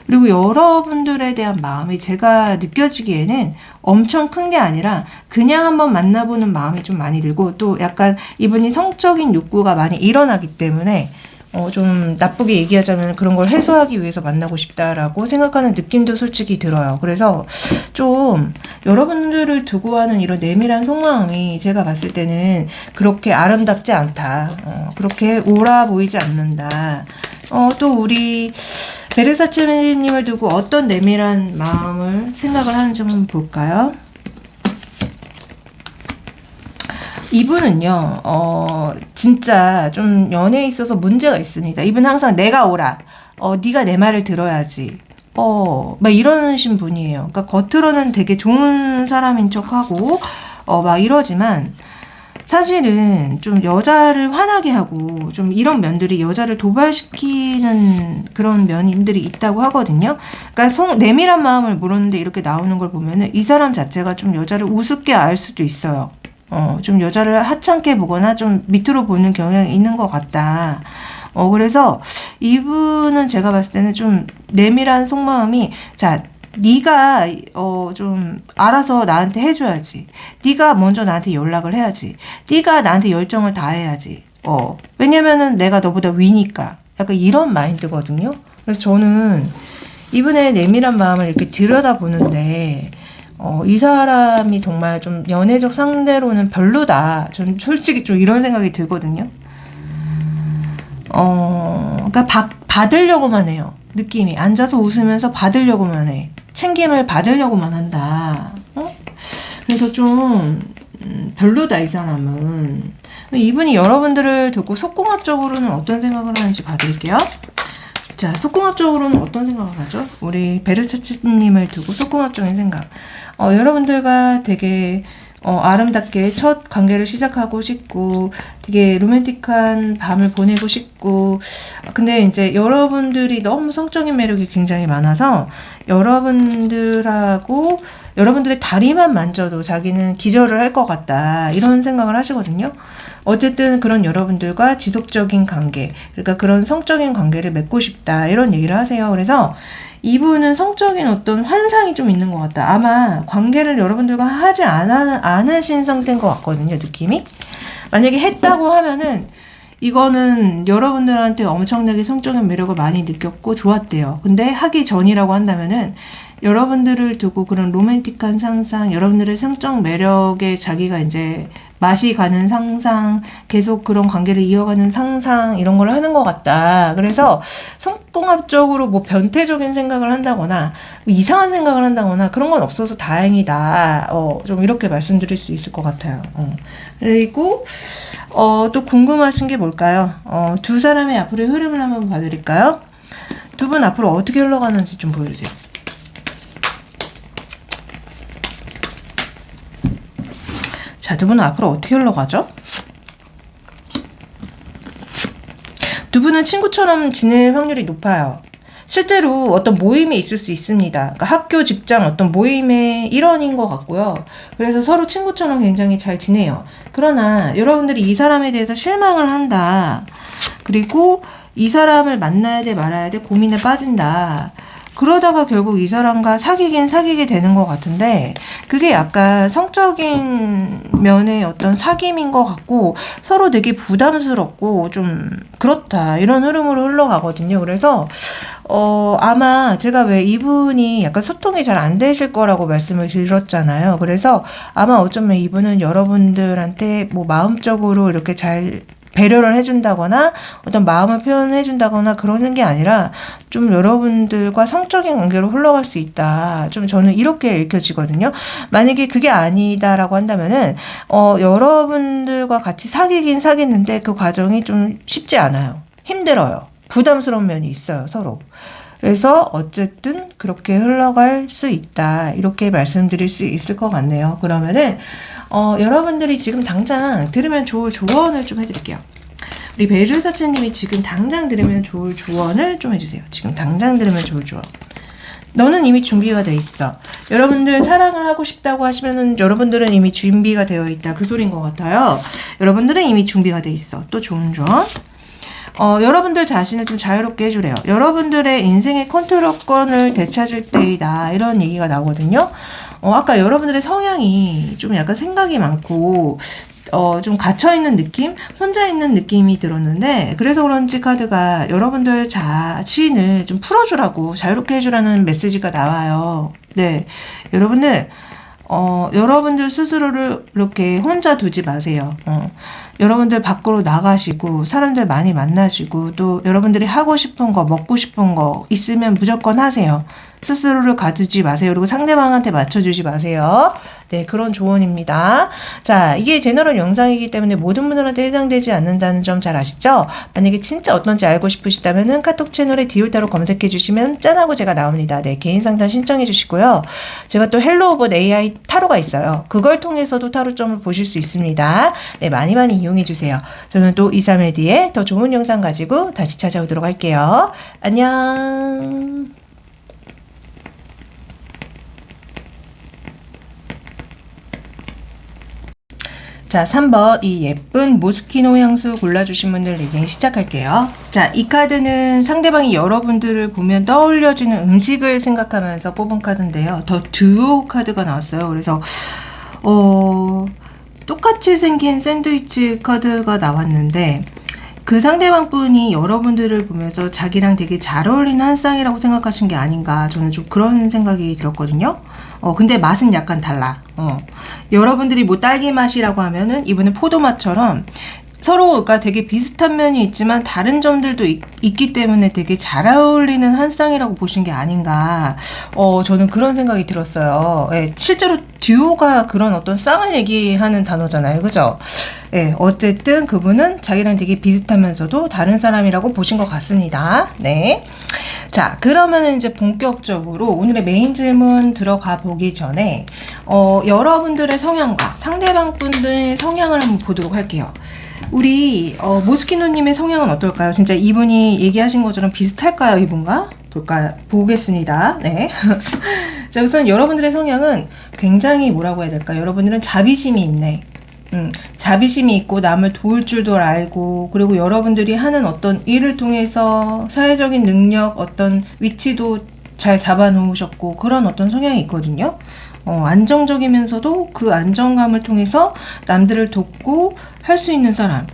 그리고 여러분들에 대한 마음이 제가 느껴지기에는 엄청 큰 게 아니라 그냥 한번 만나보는 마음이 좀 많이 들고, 또 약간 이분이 성적인 욕구가 많이 일어나기 때문에 좀 나쁘게 얘기하자면 그런 걸 해소하기 위해서 만나고 싶다라고 생각하는 느낌도 솔직히 들어요. 그래서 좀 여러분들을 두고 하는 이런 내밀한 속마음이 제가 봤을 때는 그렇게 아름답지 않다. 그렇게 옳아 보이지 않는다. 또 우리 베르사체님을 두고 어떤 내밀한 마음을 생각을 하는지 한번 볼까요? 이분은요, 진짜 좀 연애에 있어서 문제가 있습니다. 이분 항상 내가 옳아. 네가 내 말을 들어야지. 막 이러신 분이에요. 그러니까 겉으로는 되게 좋은 사람인 척하고, 막 이러지만, 사실은 좀 여자를 화나게 하고 좀 이런 면들이 여자를 도발시키는 그런 면들이 있다고 하거든요. 그러니까 내밀한 마음을 물었는데 이렇게 나오는 걸 보면은 이 사람 자체가 좀 여자를 우습게 알 수도 있어요. 좀 여자를 하찮게 보거나 좀 밑으로 보는 경향이 있는 것 같다. 그래서 이분은 제가 봤을 때는 좀 내밀한 속마음이, 자, 네가 좀 알아서 나한테 해줘야지. 네가 먼저 나한테 연락을 해야지. 네가 나한테 열정을 다해야지. 왜냐면은 내가 너보다 위니까. 약간 이런 마인드거든요. 그래서 저는 이분의 내밀한 마음을 이렇게 들여다보는데 이 사람이 정말 좀 연애적 상대로는 별로다. 저는 솔직히 좀 이런 생각이 들거든요. 그러니까 받으려고만 해요. 느낌이 앉아서 웃으면서 받으려고만 해. 챙김을 받으려고만 한다. 그래서 좀 별로다, 이 사람은. 이분이 여러분들을 듣고 속궁합적으로는 어떤 생각을 하는지 봐드릴게요. 자, 속궁합적으로는 어떤 생각을 하죠? 우리 베르사치님을 두고 속궁합적인 생각. 여러분들과 되게 아름답게 첫 관계를 시작하고 싶고 되게 로맨틱한 밤을 보내고 싶고, 근데 이제 여러분들이 너무 성적인 매력이 굉장히 많아서 여러분들의 다리만 만져도 자기는 기절을 할 것 같다, 이런 생각을 하시거든요. 어쨌든 그런 여러분들과 지속적인 관계, 그러니까 그런 성적인 관계를 맺고 싶다, 이런 얘기를 하세요. 그래서 이분은 성적인 어떤 환상이 좀 있는 것 같다. 아마 관계를 여러분들과 하지 않으신 상태인 것 같거든요, 느낌이. 만약에 했다고 하면은 이거는 여러분들한테 엄청나게 성적인 매력을 많이 느꼈고 좋았대요. 근데 하기 전이라고 한다면은 여러분들을 두고 그런 로맨틱한 상상, 여러분들의 성적 매력에 자기가 이제 맛이 가는 상상, 계속 그런 관계를 이어가는 상상, 이런 걸 하는 것 같다. 그래서 성공합적으로 뭐 변태적인 생각을 한다거나 이상한 생각을 한다거나 그런 건 없어서 다행이다. 좀 이렇게 말씀드릴 수 있을 것 같아요. 그리고 또 궁금하신 게 뭘까요? 두 사람의 앞으로의 흐름을 한번 봐드릴까요? 두 분 앞으로 어떻게 흘러가는지 좀 보여주세요. 자, 두 분은 앞으로 어떻게 흘러가죠? 두 분은 친구처럼 지낼 확률이 높아요. 실제로 어떤 모임에 있을 수 있습니다. 그러니까 학교, 직장 어떤 모임의 일원인 것 같고요. 그래서 서로 친구처럼 굉장히 잘 지내요. 그러나 여러분들이 이 사람에 대해서 실망을 한다. 그리고 이 사람을 만나야 돼 말아야 돼 고민에 빠진다. 그러다가 결국 이 사람과 사귀게 되는 것 같은데, 그게 약간 성적인 면의 어떤 사귐인 것 같고 서로 되게 부담스럽고 좀 그렇다, 이런 흐름으로 흘러가거든요. 그래서 아마 제가 왜 이분이 약간 소통이 잘 안 되실 거라고 말씀을 드렸잖아요. 그래서 아마 어쩌면 이분은 여러분들한테 뭐 마음적으로 이렇게 잘 배려를 해준다거나 어떤 마음을 표현해준다거나 그러는 게 아니라 좀 여러분들과 성적인 관계로 흘러갈 수 있다. 좀 저는 이렇게 읽혀지거든요. 만약에 그게 아니다라고 한다면은 여러분들과 같이 사귀긴 사귀는데 그 과정이 좀 쉽지 않아요. 힘들어요. 부담스러운 면이 있어요, 서로. 그래서 어쨌든 그렇게 흘러갈 수 있다, 이렇게 말씀드릴 수 있을 것 같네요. 그러면은 여러분들이 지금 당장 들으면 좋을 조언을 좀 해드릴게요. 우리 베르사체님이 지금 당장 들으면 좋을 조언을 좀 해주세요. 지금 당장 들으면 좋을 조언. 너는 이미 준비가 돼 있어. 여러분들 사랑을 하고 싶다고 하시면은 여러분들은 이미 준비가 되어 있다. 그 소린 것 같아요. 여러분들은 이미 준비가 돼 있어. 또 좋은 점. 여러분들 자신을 좀 자유롭게 해주래요. 여러분들의 인생의 컨트롤권을 되찾을 때이다. 이런 얘기가 나오거든요. 아까 여러분들의 성향이 좀 약간 생각이 많고, 좀 갇혀있는 느낌? 혼자 있는 느낌이 들었는데, 그래서 그런지 카드가 여러분들 자신을 좀 풀어주라고, 자유롭게 해주라는 메시지가 나와요. 네. 여러분들 스스로를 이렇게 혼자 두지 마세요. 여러분들 밖으로 나가시고, 사람들 많이 만나시고, 또 여러분들이 하고 싶은 거, 먹고 싶은 거 있으면 무조건 하세요. 스스로를 가두지 마세요. 그리고 상대방한테 맞춰주지 마세요. 네, 그런 조언입니다. 자, 이게 제너럴 영상이기 때문에 모든 분들한테 해당되지 않는다는 점 잘 아시죠? 만약에 진짜 어떤지 알고 싶으시다면은 카톡 채널에 디올타로 검색해 주시면 짠하고 제가 나옵니다. 네, 개인 상담 신청해 주시고요. 제가 또 헬로 오버 AI 타로가 있어요. 그걸 통해서도 타로점을 보실 수 있습니다. 네, 많이 많이 이용해 주세요. 저는 또 2, 3일 뒤에 더 좋은 영상 가지고 다시 찾아오도록 할게요. 안녕. 자, 3번 이 예쁜 모스키노 향수 골라주신 분들 리딩 시작할게요. 자, 이 카드는 상대방이 여러분들을 보면 떠올려지는 음식을 생각하면서 뽑은 카드인데요. 더 듀오 카드가 나왔어요. 그래서 똑같이 생긴 샌드위치 카드가 나왔는데 그 상대방 분이 여러분들을 보면서 자기랑 되게 잘 어울리는 한 쌍이라고 생각하신 게 아닌가, 저는 좀 그런 생각이 들었거든요. 근데 맛은 약간 달라. 여러분들이 뭐 딸기 맛이라고 하면은 이분은 포도 맛처럼 서로가 되게 비슷한 면이 있지만 다른 점들도 있기 때문에 되게 잘 어울리는 한 쌍이라고 보신 게 아닌가. 저는 그런 생각이 들었어요. 예, 실제로 듀오가 그런 어떤 쌍을 얘기하는 단어잖아요. 그죠? 예, 어쨌든 그분은 자기랑 되게 비슷하면서도 다른 사람이라고 보신 것 같습니다. 네. 자, 그러면 이제 본격적으로 오늘의 메인 질문 들어가 보기 전에, 여러분들의 성향과 상대방 분들의 성향을 한번 보도록 할게요. 우리 모스키노님의 성향은 어떨까요? 진짜 이분이 얘기하신 것처럼 비슷할까요, 이분과? 보겠습니다. 네. 자, 우선 여러분들의 성향은 굉장히 뭐라고 해야 될까? 여러분들은 자비심이 있네. 자비심이 있고 남을 도울 줄도 알고, 그리고 여러분들이 하는 어떤 일을 통해서 사회적인 능력, 어떤 위치도 잘 잡아 놓으셨고, 그런 어떤 성향이 있거든요. 안정적이면서도 그 안정감을 통해서 남들을 돕고 할 수 있는 사람.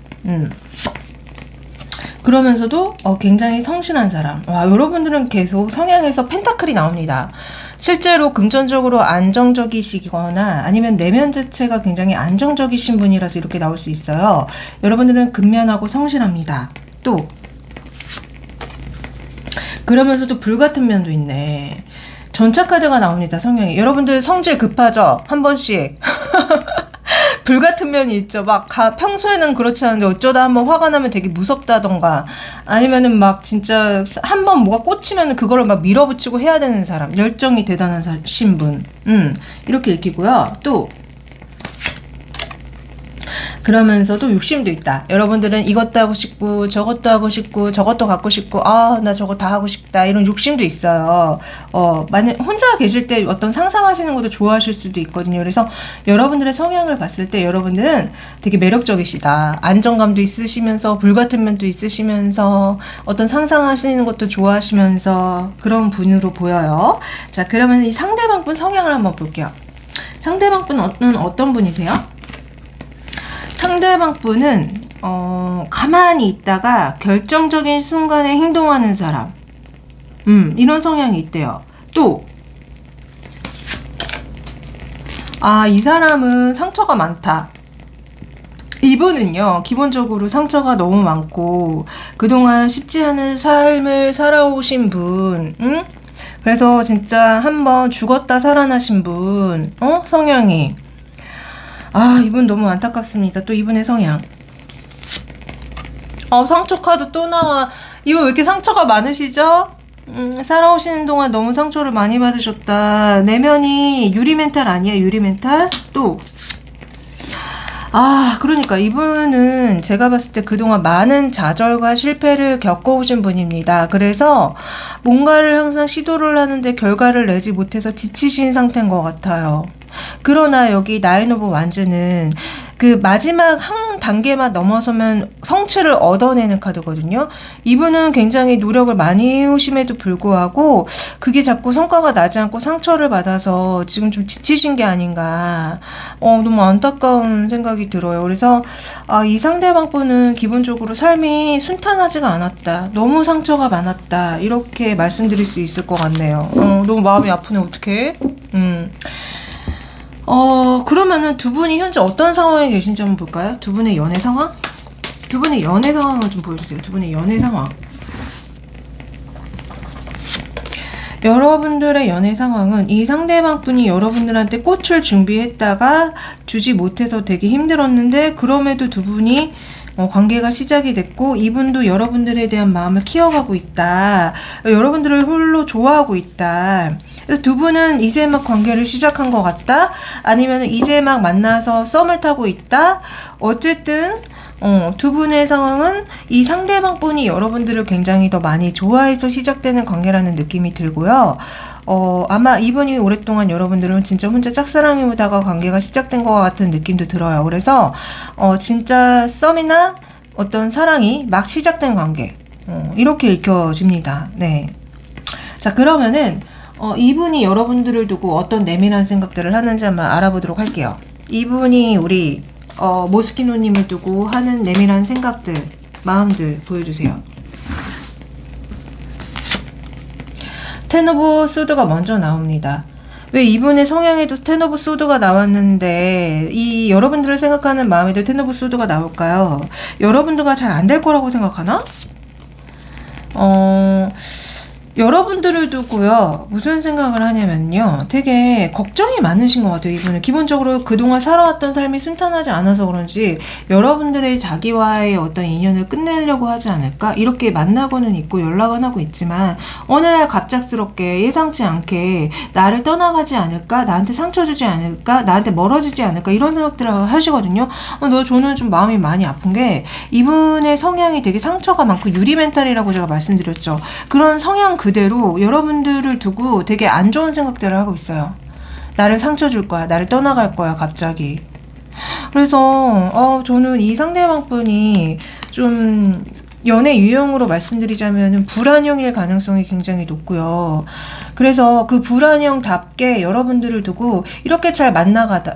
그러면서도 굉장히 성실한 사람. 와, 여러분들은 계속 성향에서 펜타클이 나옵니다. 실제로 금전적으로 안정적이시거나 아니면 내면 자체가 굉장히 안정적이신 분이라서 이렇게 나올 수 있어요. 여러분들은 근면하고 성실합니다. 또 그러면서도 불같은 면도 있네. 전차 카드가 나옵니다. 성향이. 여러분들 성질 급하죠? 한 번씩. 불같은 면이 있죠. 막 평소에는 그렇지 않은데 어쩌다 한번 화가 나면 되게 무섭다던가, 아니면은 막 진짜 한번 뭐가 꽂히면 그거를 막 밀어붙이고 해야 되는 사람, 열정이 대단하신 분, 이렇게 읽히고요. 또 그러면서도 욕심도 있다. 여러분들은 이것도 하고 싶고 저것도 하고 싶고 저것도 갖고 싶고, 나 저거 다 하고 싶다, 이런 욕심도 있어요. 만약 혼자 계실 때 어떤 상상하시는 것도 좋아하실 수도 있거든요. 그래서 여러분들의 성향을 봤을 때 여러분들은 되게 매력적이시다. 안정감도 있으시면서 불같은 면도 있으시면서 어떤 상상하시는 것도 좋아하시면서 그런 분으로 보여요. 자, 그러면 이 상대방 분 성향을 한번 볼게요. 상대방 분은 어떤 분이세요? 상대방 분은 가만히 있다가 결정적인 순간에 행동하는 사람, 이런 성향이 있대요. 또 이 사람은 상처가 많다. 이분은요, 기본적으로 상처가 너무 많고 그동안 쉽지 않은 삶을 살아오신 분, 그래서 진짜 한번 죽었다 살아나신 분, 성향이. 이분 너무 안타깝습니다. 또 이분의 성향. 상처 카드 또 나와. 이분 왜 이렇게 상처가 많으시죠? 살아오시는 동안 너무 상처를 많이 받으셨다. 내면이 유리 멘탈 아니에요? 유리 멘탈? 또 그러니까 이분은 제가 봤을 때 그동안 많은 좌절과 실패를 겪어오신 분입니다. 그래서 뭔가를 항상 시도를 하는데 결과를 내지 못해서 지치신 상태인 것 같아요. 그러나 여기 나인 오브 완즈는 그 마지막 한 단계만 넘어서면 성취를 얻어내는 카드거든요. 이분은 굉장히 노력을 많이 해오심에도 불구하고 그게 자꾸 성과가 나지 않고 상처를 받아서 지금 좀 지치신 게 아닌가. 너무 안타까운 생각이 들어요. 그래서 이 상대방 분은 기본적으로 삶이 순탄하지가 않았다. 너무 상처가 많았다. 이렇게 말씀드릴 수 있을 것 같네요. 너무 마음이 아프네. 어떡해? 그러면은 두 분이 현재 어떤 상황에 계신지 한번 볼까요? 두 분의 연애 상황? 두 분의 연애 상황을 좀 보여주세요. 두 분의 연애 상황. 여러분들의 연애 상황은 이 상대방 분이 여러분들한테 꽃을 준비했다가 주지 못해서 되게 힘들었는데 그럼에도 두 분이 관계가 시작이 됐고 이분도 여러분들에 대한 마음을 키워가고 있다. 여러분들을 홀로 좋아하고 있다. 그래서 두 분은 이제 막 관계를 시작한 것 같다? 아니면 이제 막 만나서 썸을 타고 있다? 어쨌든 두 분의 상황은 이 상대방 분이 여러분들을 굉장히 더 많이 좋아해서 시작되는 관계라는 느낌이 들고요. 아마 이분이 오랫동안 여러분들은 진짜 혼자 짝사랑해오다가 관계가 시작된 것 같은 느낌도 들어요. 그래서 진짜 썸이나 어떤 사랑이 막 시작된 관계 이렇게 읽혀집니다. 네. 자, 그러면은 이분이 여러분들을 두고 어떤 내밀한 생각들을 하는지 한번 알아보도록 할게요. 이분이 우리 모스키노님을 두고 하는 내밀한 생각들, 마음들 보여주세요. 텐 오브 소드가 먼저 나옵니다. 왜 이분의 성향에도 텐 오브 소드가 나왔는데 이 여러분들을 생각하는 마음에도 텐 오브 소드가 나올까요? 여러분들과 잘 안 될 거라고 생각하나? 여러분들을 두고요, 무슨 생각을 하냐면요, 되게 걱정이 많으신 것 같아요. 이분은 기본적으로 그동안 살아왔던 삶이 순탄하지 않아서 그런지 여러분들의 자기와의 어떤 인연을 끝내려고 하지 않을까, 이렇게 만나고는 있고 연락은 하고 있지만 어느 날 갑작스럽게 예상치 않게 나를 떠나가지 않을까, 나한테 상처 주지 않을까, 나한테 멀어지지 않을까, 이런 생각들을 하시거든요. 저는 좀 마음이 많이 아픈 게 이분의 성향이 되게 상처가 많고 유리 멘탈이라고 제가 말씀드렸죠. 그런 성향 그대로 여러분들을 두고 되게 안 좋은 생각들을 하고 있어요. 나를 상처 줄 거야. 나를 떠나갈 거야. 갑자기. 그래서 저는 이 상대방 분이 좀 연애 유형으로 말씀드리자면 불안형일 가능성이 굉장히 높고요. 그래서 그 불안형답게 여러분들을 두고 이렇게 잘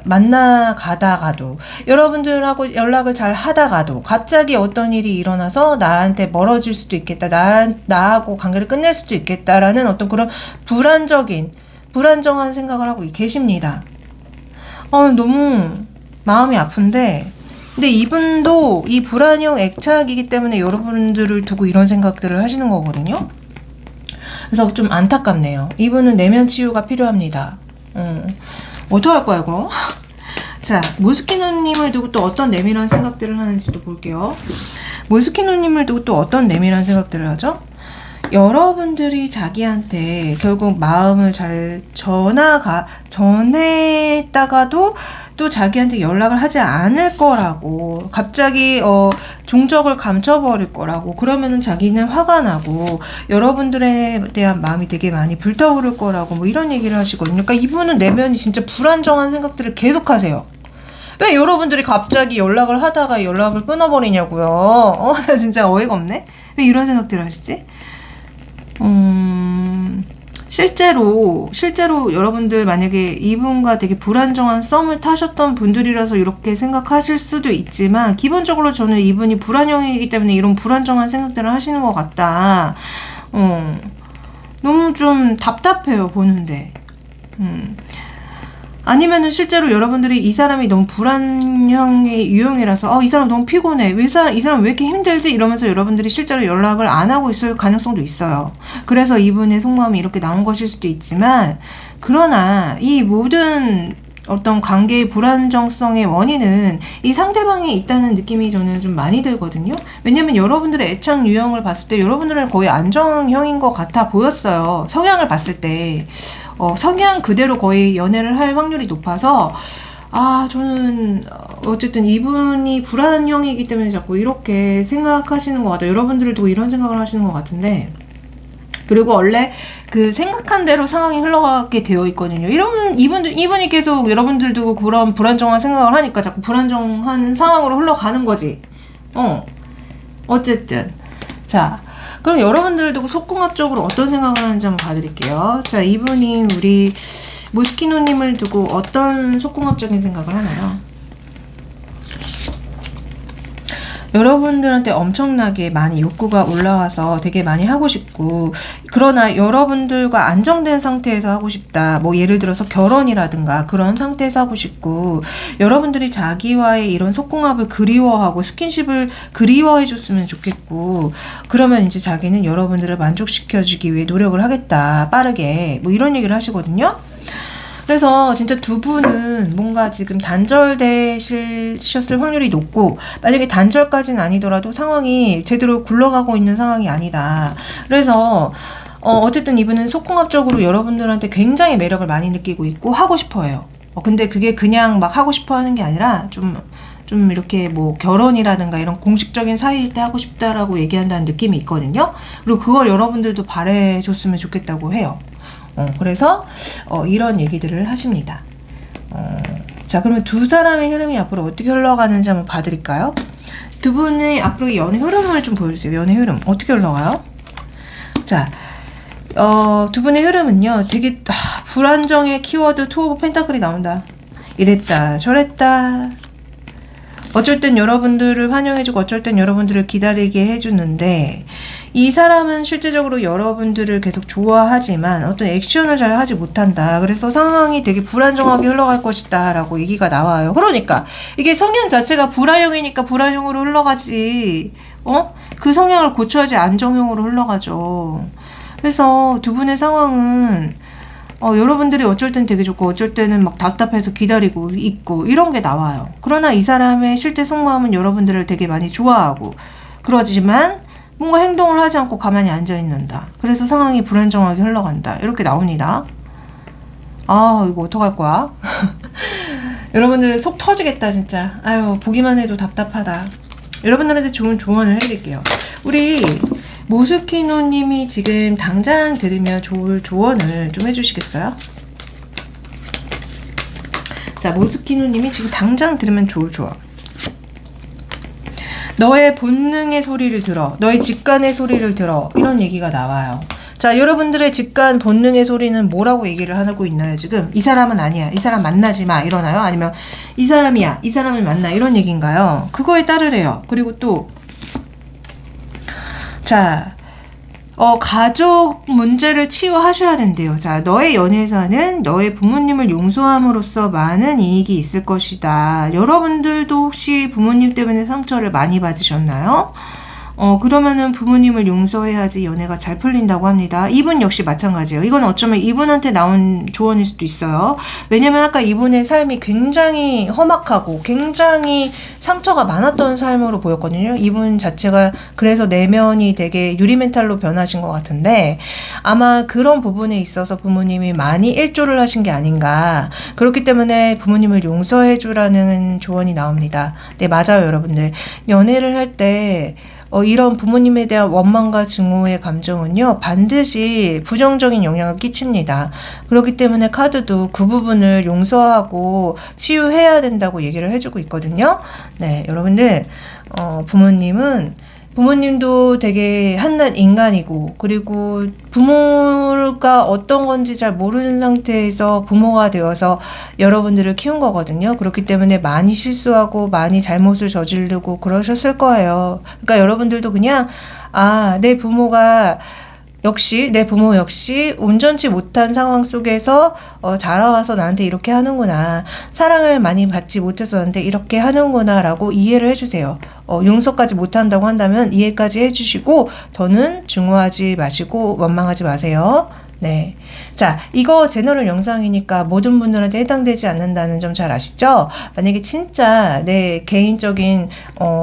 만나가다가도 여러분들하고 연락을 잘 하다가도 갑자기 어떤 일이 일어나서 나한테 멀어질 수도 있겠다. 나하고 관계를 끝낼 수도 있겠다라는 어떤 그런 불안정한 생각을 하고 계십니다. 너무 마음이 아픈데, 근데 이분도 이 불안형 애착이기 때문에 여러분들을 두고 이런 생각들을 하시는 거거든요. 그래서 좀 안타깝네요. 이분은 내면 치유가 필요합니다. 어떡할 거야 이거? 자, 모스키노님을 두고 또 어떤 내밀한 생각들을 하는지도 볼게요. 모스키노님을 두고 또 어떤 내밀한 생각들을 하죠? 여러분들이 자기한테 결국 마음을 잘 전했다가도 또 자기한테 연락을 하지 않을 거라고, 갑자기 종적을 감춰버릴 거라고, 그러면은 자기는 화가 나고 여러분들에 대한 마음이 되게 많이 불타오를 거라고 뭐 이런 얘기를 하시거든요. 그러니까 이분은 내면이 진짜 불안정한 생각들을 계속 하세요. 왜 여러분들이 갑자기 연락을 하다가 연락을 끊어버리냐고요. 나 진짜 어이가 없네. 왜 이런 생각들을 하시지? 실제로 여러분들 만약에 이분과 되게 불안정한 썸을 타셨던 분들이라서 이렇게 생각하실 수도 있지만, 기본적으로 저는 이분이 불안형이기 때문에 이런 불안정한 생각들을 하시는 것 같다. 너무 좀 답답해요, 보는데. 아니면은 실제로 여러분들이 이 사람이 너무 불안형의 유형이라서 이 사람 너무 피곤해, 이 사람 왜 이렇게 힘들지, 이러면서 여러분들이 실제로 연락을 안 하고 있을 가능성도 있어요. 그래서 이분의 속마음이 이렇게 나온 것일 수도 있지만, 그러나 이 모든 어떤 관계의 불안정성의 원인은 이 상대방에 있다는 느낌이 저는 좀 많이 들거든요. 왜냐면 여러분들의 애착 유형을 봤을 때 여러분들은 거의 안정형인 것 같아 보였어요. 성향을 봤을 때 성향 그대로 거의 연애를 할 확률이 높아서 저는 어쨌든 이분이 불안형이기 때문에 자꾸 이렇게 생각하시는 것 같아요. 여러분들도 이런 생각을 하시는 것 같은데, 그리고 원래 그 생각한 대로 상황이 흘러가게 되어 있거든요. 이분이 계속 여러분들도 그런 불안정한 생각을 하니까 자꾸 불안정한 상황으로 흘러가는 거지. 어쨌든. 자, 그럼 여러분들도 속궁합적으로 어떤 생각을 하는지 한번 봐드릴게요. 자, 이분이 우리 모스키노님을 두고 어떤 속궁합적인 생각을 하나요? 여러분들한테 엄청나게 많이 욕구가 올라와서 되게 많이 하고 싶고, 그러나 여러분들과 안정된 상태에서 하고 싶다. 뭐 예를 들어서 결혼이라든가 그런 상태에서 하고 싶고, 여러분들이 자기와의 이런 속궁합을 그리워하고 스킨십을 그리워해 줬으면 좋겠고, 그러면 이제 자기는 여러분들을 만족시켜주기 위해 노력을 하겠다. 빠르게. 뭐 이런 얘기를 하시거든요. 그래서 진짜 두 분은 뭔가 지금 단절되셨을 확률이 높고, 만약에 단절까지는 아니더라도 상황이 제대로 굴러가고 있는 상황이 아니다. 그래서 어쨌든 이분은 속궁합적으로 여러분들한테 굉장히 매력을 많이 느끼고 있고 하고 싶어 해요. 근데 그게 그냥 막 하고 싶어 하는 게 아니라 좀 이렇게 뭐 결혼이라든가 이런 공식적인 사이일 때 하고 싶다라고 얘기한다는 느낌이 있거든요. 그리고 그걸 여러분들도 바래줬으면 좋겠다고 해요. 그래서 이런 얘기들을 하십니다. 자, 그러면 두 사람의 흐름이 앞으로 어떻게 흘러가는지 한번 봐드릴까요? 두 분의 앞으로 연애 흐름을 좀 보여주세요. 연애 흐름 어떻게 흘러가요? 자, 두 분의 흐름은요, 되게 불안정의 키워드 투 오브 펜타클이 나온다. 이랬다 저랬다. 어쩔 땐 여러분들을 환영해주고 어쩔 땐 여러분들을 기다리게 해주는데, 이 사람은 실제적으로 여러분들을 계속 좋아하지만 어떤 액션을 잘 하지 못한다. 그래서 상황이 되게 불안정하게 흘러갈 것이다 라고 얘기가 나와요. 그러니까 이게 성향 자체가 불안형이니까 불안형으로 흘러가지, 그 성향을 고쳐야지 안정형으로 흘러가죠. 그래서 두 분의 상황은 여러분들이 어쩔 땐 되게 좋고 어쩔 때는 막 답답해서 기다리고 있고 이런 게 나와요. 그러나 이 사람의 실제 속마음은 여러분들을 되게 많이 좋아하고, 그러지만 뭔가 행동을 하지 않고 가만히 앉아있는다. 그래서 상황이 불안정하게 흘러간다. 이렇게 나옵니다. 이거 어떡할 거야? 여러분들 속 터지겠다 진짜. 아유, 보기만 해도 답답하다. 여러분들한테 좋은 조언을 해드릴게요. 우리 모스키노님이 지금 당장 들으면 좋을 조언을 좀 해주시겠어요? 자, 모스키노님이 지금 당장 들으면 좋을 조언. 너의 본능의 소리를 들어. 너의 직관의 소리를 들어. 이런 얘기가 나와요. 자, 여러분들의 직관, 본능의 소리는 뭐라고 얘기를 하고 있나요, 지금? 이 사람은 아니야. 이 사람 만나지 마. 이러나요? 아니면 이 사람이야. 이 사람을 만나. 이런 얘기인가요? 그거에 따르래요. 그리고 또, 자, 가족 문제를 치유하셔야 된대요. 자, 너의 연애사는 너의 부모님을 용서함으로써 많은 이익이 있을 것이다. 여러분들도 혹시 부모님 때문에 상처를 많이 받으셨나요? 그러면은 부모님을 용서해야지 연애가 잘 풀린다고 합니다. 이분 역시 마찬가지예요. 이건 어쩌면 이분한테 나온 조언일 수도 있어요. 왜냐면 아까 이분의 삶이 굉장히 험악하고 굉장히 상처가 많았던 삶으로 보였거든요. 이분 자체가 그래서 내면이 되게 유리멘탈로 변하신 것 같은데, 아마 그런 부분에 있어서 부모님이 많이 일조를 하신 게 아닌가. 그렇기 때문에 부모님을 용서해 주라는 조언이 나옵니다. 네, 맞아요, 여러분들. 연애를 할 때 이런 부모님에 대한 원망과 증오의 감정은요, 반드시 부정적인 영향을 끼칩니다. 그렇기 때문에 카드도 그 부분을 용서하고 치유해야 된다고 얘기를 해주고 있거든요. 네, 여러분들, 부모님도 되게 한낱 인간이고, 그리고 부모가 어떤 건지 잘 모르는 상태에서 부모가 되어서 여러분들을 키운 거거든요. 그렇기 때문에 많이 실수하고 많이 잘못을 저지르고 그러셨을 거예요. 그러니까 여러분들도 그냥, 내 부모 역시 온전치 못한 상황 속에서 자라와서 나한테 이렇게 하는구나. 사랑을 많이 받지 못해서 나한테 이렇게 하는구나 라고 이해를 해주세요. 용서까지 못한다고 한다면 이해까지 해주시고, 더는 증오하지 마시고 원망하지 마세요. 네. 자, 이거 제너럴 영상이니까 모든 분들한테 해당되지 않는다는 점 잘 아시죠? 만약에 진짜 내 개인적인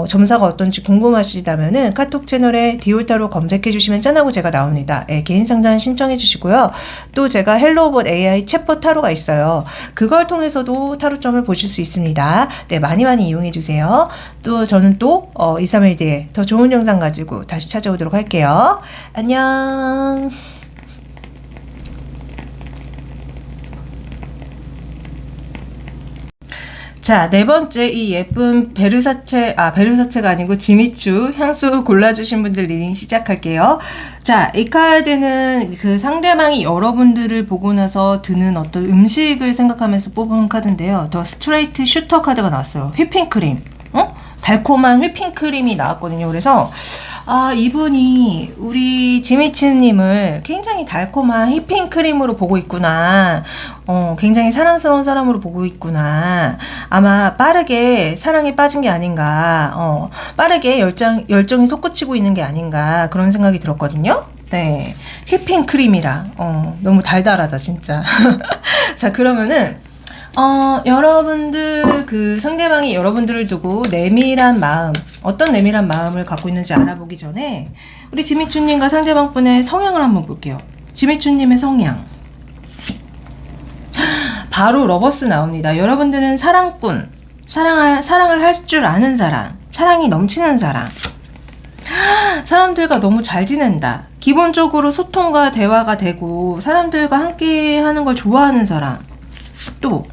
점사가 어떤지 궁금하시다면은 카톡 채널에 디올타로 검색해 주시면 짠하고 제가 나옵니다. 예, 개인 상담 신청해 주시고요. 또 제가 헬로우봇 AI 챗봇 타로가 있어요. 그걸 통해서도 타로점을 보실 수 있습니다. 네, 많이 이용해 주세요. 또 저는 또 2, 3일 뒤에 더 좋은 영상 가지고 다시 찾아오도록 할게요. 안녕. 자, 네 번째 이 예쁜 베르사체가 아니고 지미추 향수 골라주신 분들 리딩 시작할게요. 자, 이 카드는 그 상대방이 여러분들을 보고 나서 드는 어떤 음식을 생각하면서 뽑은 카드인데요. 더 스트레이트 슈터 카드가 나왔어요. 휘핑크림. 달콤한 휘핑크림이 나왔거든요. 그래서 이분이 우리 지미치님을 굉장히 달콤한 휘핑크림으로 보고 있구나. 굉장히 사랑스러운 사람으로 보고 있구나. 아마 빠르게 사랑에 빠진 게 아닌가. 빠르게 열정이 솟구치고 있는 게 아닌가. 그런 생각이 들었거든요. 네. 휘핑크림이라. 너무 달달하다, 진짜. 자, 그러면은, 여러분들, 그 상대방이 여러분들을 두고 내밀한 마음, 어떤 내밀한 마음을 갖고 있는지 알아보기 전에, 우리 지미추님과 상대방분의 성향을 한번 볼게요. 지미추님의 성향. 바로 러버스 나옵니다. 여러분들은 사랑꾼, 사랑을 할 줄 아는 사람, 사랑이 넘치는 사람, 사람들과 너무 잘 지낸다. 기본적으로 소통과 대화가 되고, 사람들과 함께 하는 걸 좋아하는 사람. 또,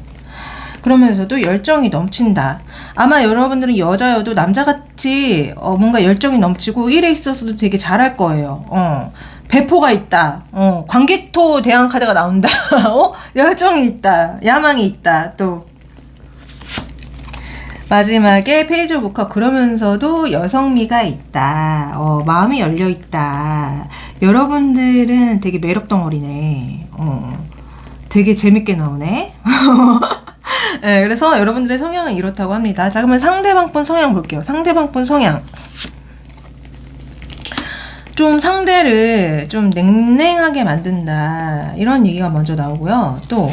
그러면서도 열정이 넘친다. 아마 여러분들은 여자여도 남자같이 뭔가 열정이 넘치고 일에 있어서도 되게 잘할 거예요. 배포가 있다. 광개토 대항 카드가 나온다. 열정이 있다. 야망이 있다. 또 마지막에 페이지 오브 컵. 그러면서도 여성미가 있다. 마음이 열려 있다. 여러분들은 되게 매력 덩어리네. 되게 재밌게 나오네. 네, 그래서 여러분들의 성향은 이렇다고 합니다. 자, 그러면 상대방분 성향 볼게요. 상대방분 성향. 좀 상대를 좀 냉랭하게 만든다. 이런 얘기가 먼저 나오고요. 또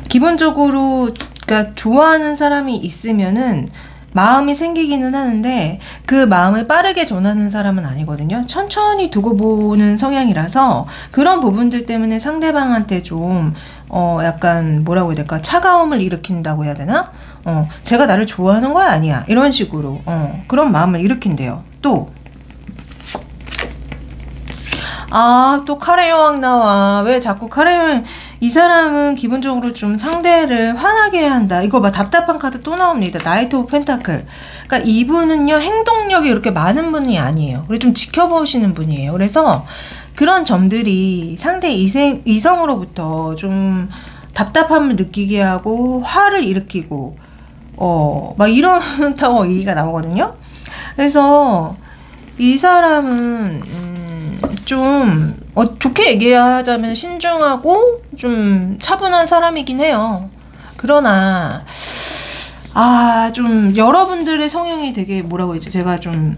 기본적으로 그러니까 좋아하는 사람이 있으면은 마음이 생기기는 하는데 그 마음을 빠르게 전하는 사람은 아니거든요. 천천히 두고 보는 성향이라서 그런 부분들 때문에 상대방한테 좀 약간 뭐라고 해야 될까? 차가움을 일으킨다고 해야 되나? 제가 나를 좋아하는 거야 아니야. 이런 식으로 그런 마음을 일으킨대요. 또 또 카레 여왕 나와. 왜 자꾸 카레 여왕. 이 사람은 기본적으로 좀 상대를 화나게 해야 한다. 이거 봐, 답답한 카드 또 나옵니다. 나이트 오브 펜타클. 그러니까 이분은요, 행동력이 이렇게 많은 분이 아니에요. 그리고 좀 지켜보시는 분이에요. 그래서 그런 점들이 상대 이성으로부터 좀 답답함을 느끼게 하고 화를 일으키고 막 이런다고 얘기가 나오거든요. 그래서 이 사람은 좀 좋게 얘기하자면 신중하고 좀 차분한 사람이긴 해요. 그러나 좀 여러분들의 성향이 되게 뭐라고 했지? 제가 좀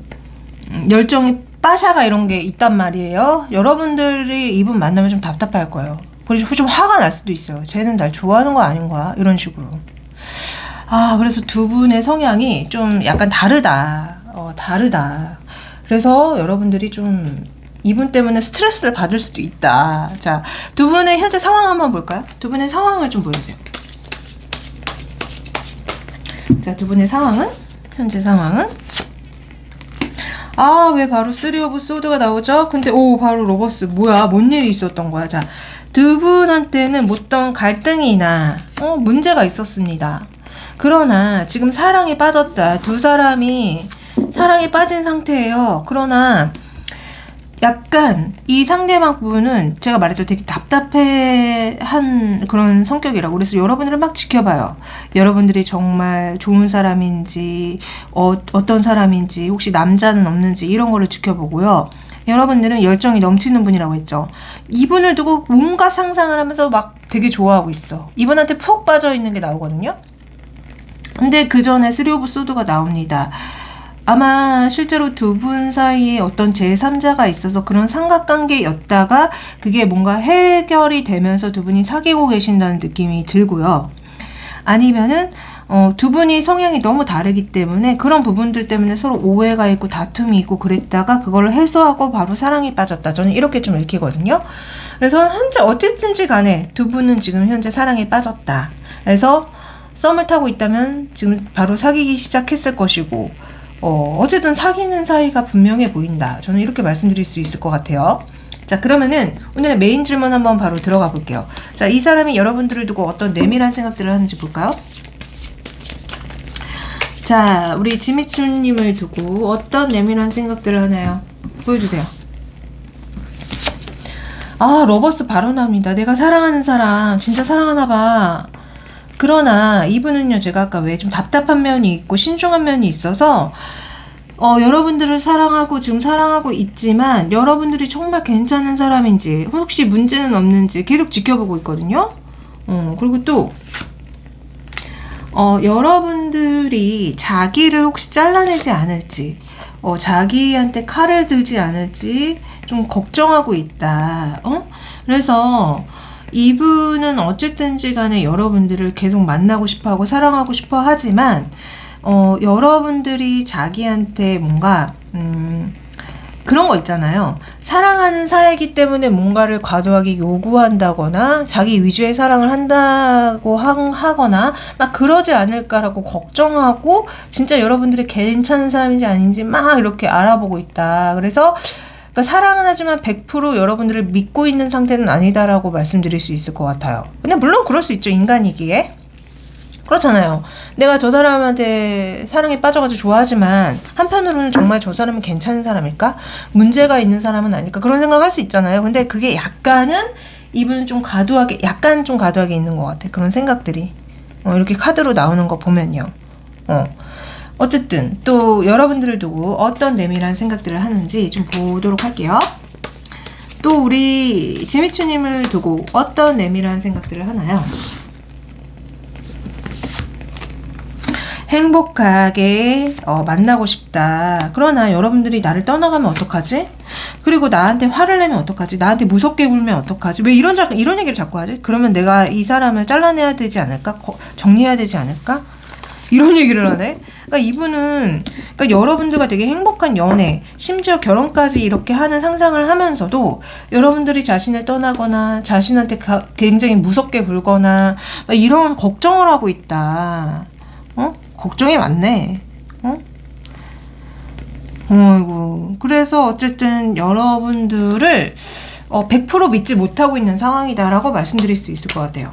열정이 빠샤가 이런 게 있단 말이에요. 여러분들이 이분 만나면 좀 답답할 거예요. 그리고 좀 화가 날 수도 있어요. 쟤는 날 좋아하는 거 아닌 거야? 이런 식으로. 그래서 두 분의 성향이 좀 약간 다르다. 다르다. 그래서 여러분들이 좀 이분 때문에 스트레스를 받을 수도 있다. 자, 두 분의 현재 상황 한번 볼까요? 두 분의 상황을 좀 보여주세요. 자, 두 분의 상황은? 현재 상황은? 왜 바로 3 오브 소드가 나오죠? 근데 바로 로버스. 뭐야? 뭔 일이 있었던 거야? 자, 두 분한테는 어떤 갈등이나 문제가 있었습니다. 그러나 지금 사랑에 빠졌다. 두 사람이 사랑에 빠진 상태예요. 그러나 약간 이 상대방 부분은 제가 말했죠. 되게 답답해한 그런 성격이라고. 그래서 여러분들을 막 지켜봐요. 여러분들이 정말 좋은 사람인지 어떤 사람인지 혹시 남자는 없는지 이런 거를 지켜보고요. 여러분들은 열정이 넘치는 분이라고 했죠. 이분을 두고 뭔가 상상을 하면서 막 되게 좋아하고 있어. 이분한테 푹 빠져 있는 게 나오거든요. 근데 그 전에 3 오브 소드가 나옵니다. 아마 실제로 두 분 사이에 어떤 제3자가 있어서 그런 삼각관계였다가 그게 뭔가 해결이 되면서 두 분이 사귀고 계신다는 느낌이 들고요. 아니면은 두 분이 성향이 너무 다르기 때문에 그런 부분들 때문에 서로 오해가 있고 다툼이 있고 그랬다가 그걸 해소하고 바로 사랑에 빠졌다. 저는 이렇게 좀 읽히거든요. 그래서 현재 어쨌든지 간에 두 분은 지금 현재 사랑에 빠졌다. 그래서 썸을 타고 있다면 지금 바로 사귀기 시작했을 것이고 어쨌든 사귀는 사이가 분명해 보인다. 저는 이렇게 말씀드릴 수 있을 것 같아요. 자, 그러면은 오늘의 메인 질문 한번 바로 들어가 볼게요. 자, 이 사람이 여러분들을 두고 어떤 내밀한 생각들을 하는지 볼까요? 자, 우리 지미추님을 두고 어떤 내밀한 생각들을 하나요? 보여주세요. 아, 러버스 바로 나옵니다. 내가 사랑하는 사람 진짜 사랑하나 봐. 그러나 이분은요, 제가 아까 왜 좀 답답한 면이 있고 신중한 면이 있어서 여러분들을 사랑하고 지금 사랑하고 있지만 여러분들이 정말 괜찮은 사람인지 혹시 문제는 없는지 계속 지켜보고 있거든요. 그리고 또 여러분들이 자기를 혹시 잘라내지 않을지 자기한테 칼을 들지 않을지 좀 걱정하고 있다. 그래서 이분은 어쨌든지 간에 여러분들을 계속 만나고 싶어하고 사랑하고 싶어 하지만 여러분들이 자기한테 뭔가 그런 거 있잖아요. 사랑하는 사이이기 때문에 뭔가를 과도하게 요구한다거나 자기 위주의 사랑을 한다고 하거나 막 그러지 않을까라고 걱정하고 진짜 여러분들이 괜찮은 사람인지 아닌지 막 이렇게 알아보고 있다. 그래서 그러니까 사랑은 하지만 100% 여러분들을 믿고 있는 상태는 아니다라고 말씀드릴 수 있을 것 같아요. 근데 물론 그럴 수 있죠. 인간이기에. 그렇잖아요. 내가 저 사람한테 사랑에 빠져가지고 좋아하지만 한편으로는 정말 저 사람이 괜찮은 사람일까? 문제가 있는 사람은 아닐까? 그런 생각할 수 있잖아요. 근데 그게 약간은 이분은 좀 과도하게 약간 좀 과도하게 있는 것 같아. 그런 생각들이 이렇게 카드로 나오는 거 보면요. 어쨌든 또 여러분들을 두고 어떤 내밀한 생각들을 하는지 좀 보도록 할게요. 또 우리 지미추님을 두고 어떤 내밀한 생각들을 하나요? 행복하게 만나고 싶다. 그러나 여러분들이 나를 떠나가면 어떡하지? 그리고 나한테 화를 내면 어떡하지? 나한테 무섭게 굴면 어떡하지? 왜 이런 얘기를 자꾸 하지? 그러면 내가 이 사람을 잘라내야 되지 않을까? 정리해야 되지 않을까? 이런 얘기를 하네. 그러니까 이분은 여러분들과 되게 행복한 연애, 심지어 결혼까지 이렇게 하는 상상을 하면서도 여러분들이 자신을 떠나거나 자신한테 굉장히 무섭게 굴거나 이런 걱정을 하고 있다. 걱정이 많네. 어이구. 그래서 어쨌든 여러분들을 100% 믿지 못하고 있는 상황이다라고 말씀드릴 수 있을 것 같아요.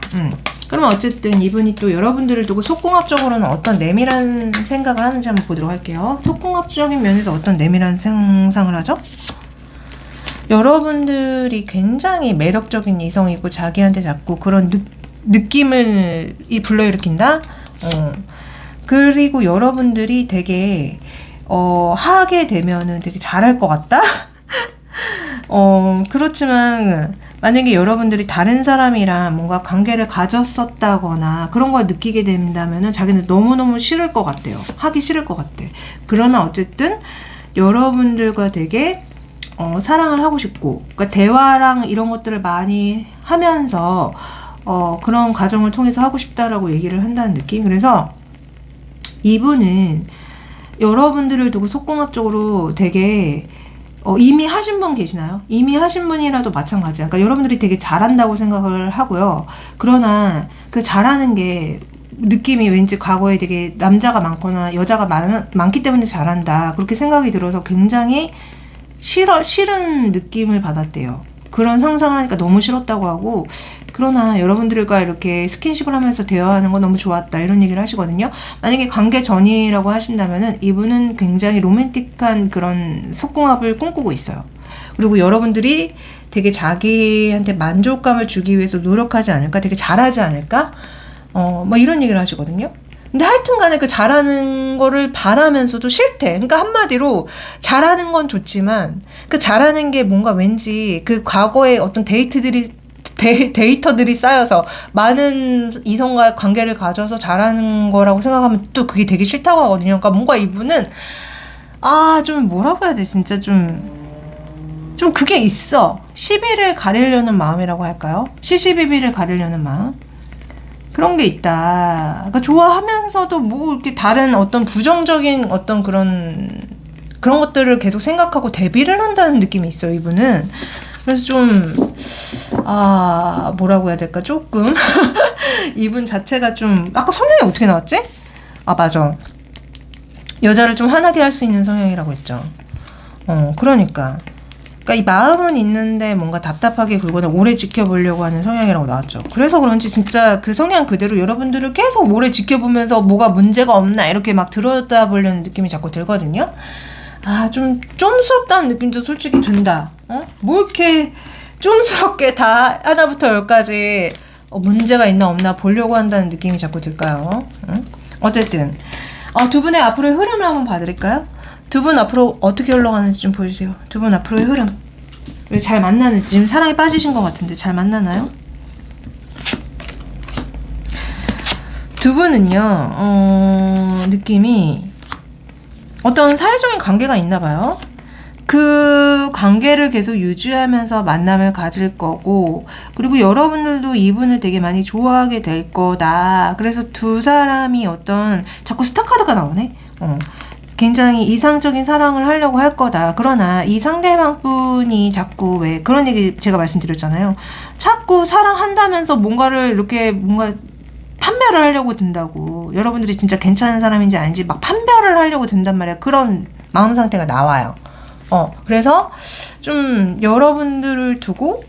그러면 어쨌든 이분이 또 여러분들을 두고 속궁합적으로는 어떤 내밀한 생각을 하는지 한번 보도록 할게요. 속궁합적인 면에서 어떤 내밀한 상상을 하죠? 여러분들이 굉장히 매력적인 이성이고 자기한테 자꾸 그런 느낌을 불러일으킨다? 그리고 여러분들이 되게 하게 되면은 되게 잘할 것 같다? 그렇지만 만약에 여러분들이 다른 사람이랑 뭔가 관계를 가졌었다거나 그런 걸 느끼게 된다면은 자기는 너무너무 싫을 것 같대요. 하기 싫을 것 같대. 그러나 어쨌든 여러분들과 되게 사랑을 하고 싶고 그러니까 대화랑 이런 것들을 많이 하면서 그런 과정을 통해서 하고 싶다라고 얘기를 한다는 느낌. 그래서 이분은 여러분들을 두고 속궁합적으로 되게 이미 하신 분 계시나요? 이미 하신 분이라도 마찬가지야. 그러니까 여러분들이 되게 잘한다고 생각을 하고요. 그러나 그 잘하는 게 느낌이 왠지 과거에 되게 남자가 많거나 여자가 많기 때문에 잘한다. 그렇게 생각이 들어서 굉장히 싫은 느낌을 받았대요. 그런 상상을 하니까 너무 싫었다고 하고 그러나 여러분들과 이렇게 스킨십을 하면서 대화하는 건 너무 좋았다 이런 얘기를 하시거든요. 만약에 관계 전이라고 하신다면은 이분은 굉장히 로맨틱한 그런 속궁합을 꿈꾸고 있어요. 그리고 여러분들이 되게 자기한테 만족감을 주기 위해서 노력하지 않을까, 되게 잘하지 않을까, 뭐 이런 얘기를 하시거든요. 근데 하여튼 간에 그 잘하는 거를 바라면서도 싫대. 그러니까 한마디로 잘하는 건 좋지만 그 잘하는 게 뭔가 왠지 그 과거의 어떤 데이터들이 쌓여서 많은 이성과 관계를 가져서 잘하는 거라고 생각하면 또 그게 되게 싫다고 하거든요. 그러니까 뭔가 이분은 좀 뭐라고 해야 돼? 진짜 좀 그게 있어. 시비를 가리려는 마음이라고 할까요? 시시비비를 가리려는 마음. 그런 게 있다. 그러니까 좋아하면서도 뭐 이렇게 다른 어떤 부정적인 어떤 그런 것들을 계속 생각하고 대비를 한다는 느낌이 있어요, 이분은. 그래서 좀, 뭐라고 해야 될까? 조금. 이분 자체가 좀, 아까 성향이 어떻게 나왔지? 맞아. 여자를 좀 화나게 할 수 있는 성향이라고 했죠. 그러니까 이 마음은 있는데 뭔가 답답하게 굴거나 오래 지켜보려고 하는 성향이라고 나왔죠. 그래서 그런지 진짜 그 성향 그대로 여러분들을 계속 오래 지켜보면서 뭐가 문제가 없나 이렇게 막 들여다보려는 느낌이 자꾸 들거든요. 좀 쫌스럽다는 느낌도 솔직히 든다. 뭐 이렇게 쫌스럽게 다 하나부터 열까지 문제가 있나 없나 보려고 한다는 느낌이 자꾸 들까요? 어쨌든 두 분의 앞으로의 흐름을 한번 봐드릴까요? 두 분 앞으로 어떻게 흘러가는지 좀 보여주세요. 두 분 앞으로의 흐름. 왜 잘 만나는지. 지금 사랑에 빠지신 것 같은데 잘 만나나요? 두 분은요, 느낌이 어떤 사회적인 관계가 있나 봐요. 그 관계를 계속 유지하면서 만남을 가질 거고, 그리고 여러분들도 이분을 되게 많이 좋아하게 될 거다. 그래서 두 사람이 자꾸 스타카드가 나오네? 굉장히 이상적인 사랑을 하려고 할 거다. 그러나 이 상대방 분이 자꾸 왜 그런 얘기 제가 말씀드렸잖아요. 자꾸 사랑한다면서 뭔가 판별을 하려고 든다고. 여러분들이 진짜 괜찮은 사람인지 아닌지 막 판별을 하려고 든단 말이야. 그런 마음 상태가 나와요. 그래서 좀 여러분들을 두고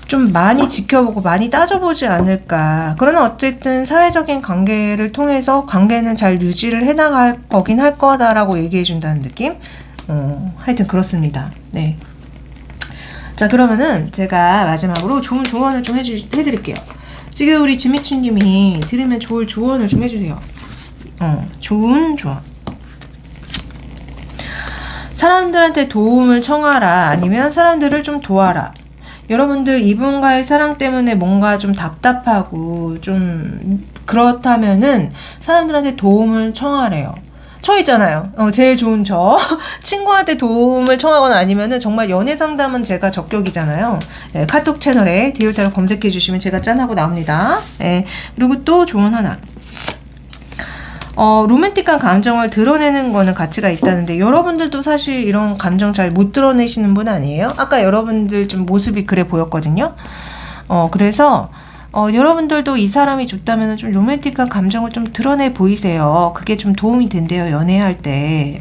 좀 많이 지켜보고 많이 따져보지 않을까. 그러나 어쨌든 사회적인 관계를 통해서 관계는 잘 유지를 해나갈 거긴 할 거다라고 얘기해 준다는 느낌? 하여튼 그렇습니다. 네. 자, 그러면은 제가 마지막으로 좋은 조언을 좀 해드릴게요. 지금 우리 지미추님이 들으면 좋을 조언을 좀 해주세요. 좋은 조언. 사람들한테 도움을 청하라. 아니면 사람들을 좀 도와라. 여러분들 이분과의 사랑 때문에 뭔가 좀 답답하고 좀 그렇다면은 사람들한테 도움을 청하래요. 저 있잖아요. 제일 좋은 저. 친구한테 도움을 청하거나 아니면은 정말 연애 상담은 제가 적격이잖아요. 네, 카톡 채널에 디올타로 검색해 주시면 제가 짠하고 나옵니다. 네, 그리고 또 조언 하나. 로맨틱한 감정을 드러내는 거는 가치가 있다는데 여러분들도 사실 이런 감정 잘 못 드러내시는 분 아니에요? 아까 여러분들 좀 모습이 그래 보였거든요. 그래서 여러분들도 이 사람이 좋다면 좀 로맨틱한 감정을 좀 드러내 보이세요. 그게 좀 도움이 된대요, 연애할 때.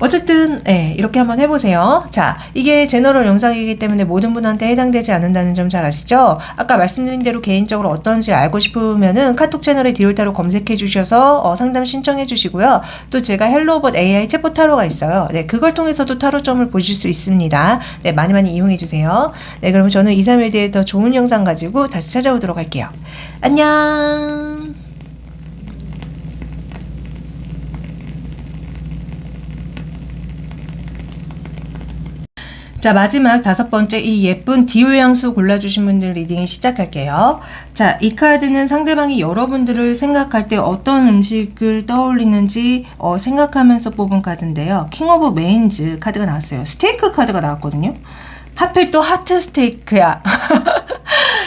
어쨌든 이렇게 한번 해보세요. 자, 이게 제너럴 영상이기 때문에 모든 분한테 해당되지 않는다는 점 잘 아시죠? 아까 말씀드린 대로 개인적으로 어떤지 알고 싶으면은 카톡 채널에 디올타로 검색해 주셔서 상담 신청해 주시고요. 또 제가 헬로봇 AI 챗봇 타로가 있어요. 네, 그걸 통해서도 타로점을 보실 수 있습니다. 네, 많이 많이 이용해 주세요. 네, 그럼 저는 2, 3일 뒤에 더 좋은 영상 가지고 다시 찾아오도록 할게요. 안녕. 자, 마지막 5번째 이 예쁜 디올 향수 골라주신 분들 리딩 시작할게요. 자, 이 카드는 상대방이 여러분들을 생각할 때 어떤 음식을 떠올리는지 생각하면서 뽑은 카드인데요. 킹 오브 메인즈 카드가 나왔어요. 스테이크 카드가 나왔거든요. 하필 또 하트 스테이크야.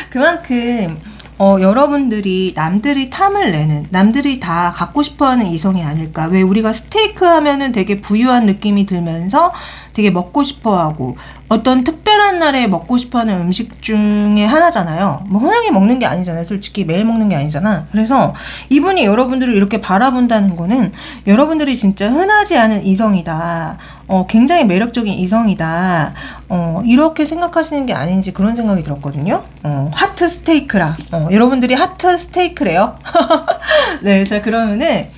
그만큼 여러분들이 남들이 탐을 내는, 남들이 다 갖고 싶어하는 이성이 아닐까. 왜 우리가 스테이크 하면은 되게 부유한 느낌이 들면서 되게 먹고 싶어하고 어떤 특별한 날에 먹고 싶어하는 음식 중에 하나잖아요. 뭐 흔하게 먹는 게 아니잖아요. 솔직히 매일 먹는 게 아니잖아. 그래서 이분이 여러분들을 이렇게 바라본다는 거는 여러분들이 진짜 흔하지 않은 이성이다. 굉장히 매력적인 이성이다. 이렇게 생각하시는 게 아닌지 그런 생각이 들었거든요. 하트 스테이크라. 여러분들이 하트 스테이크래요. 네, 자 그러면은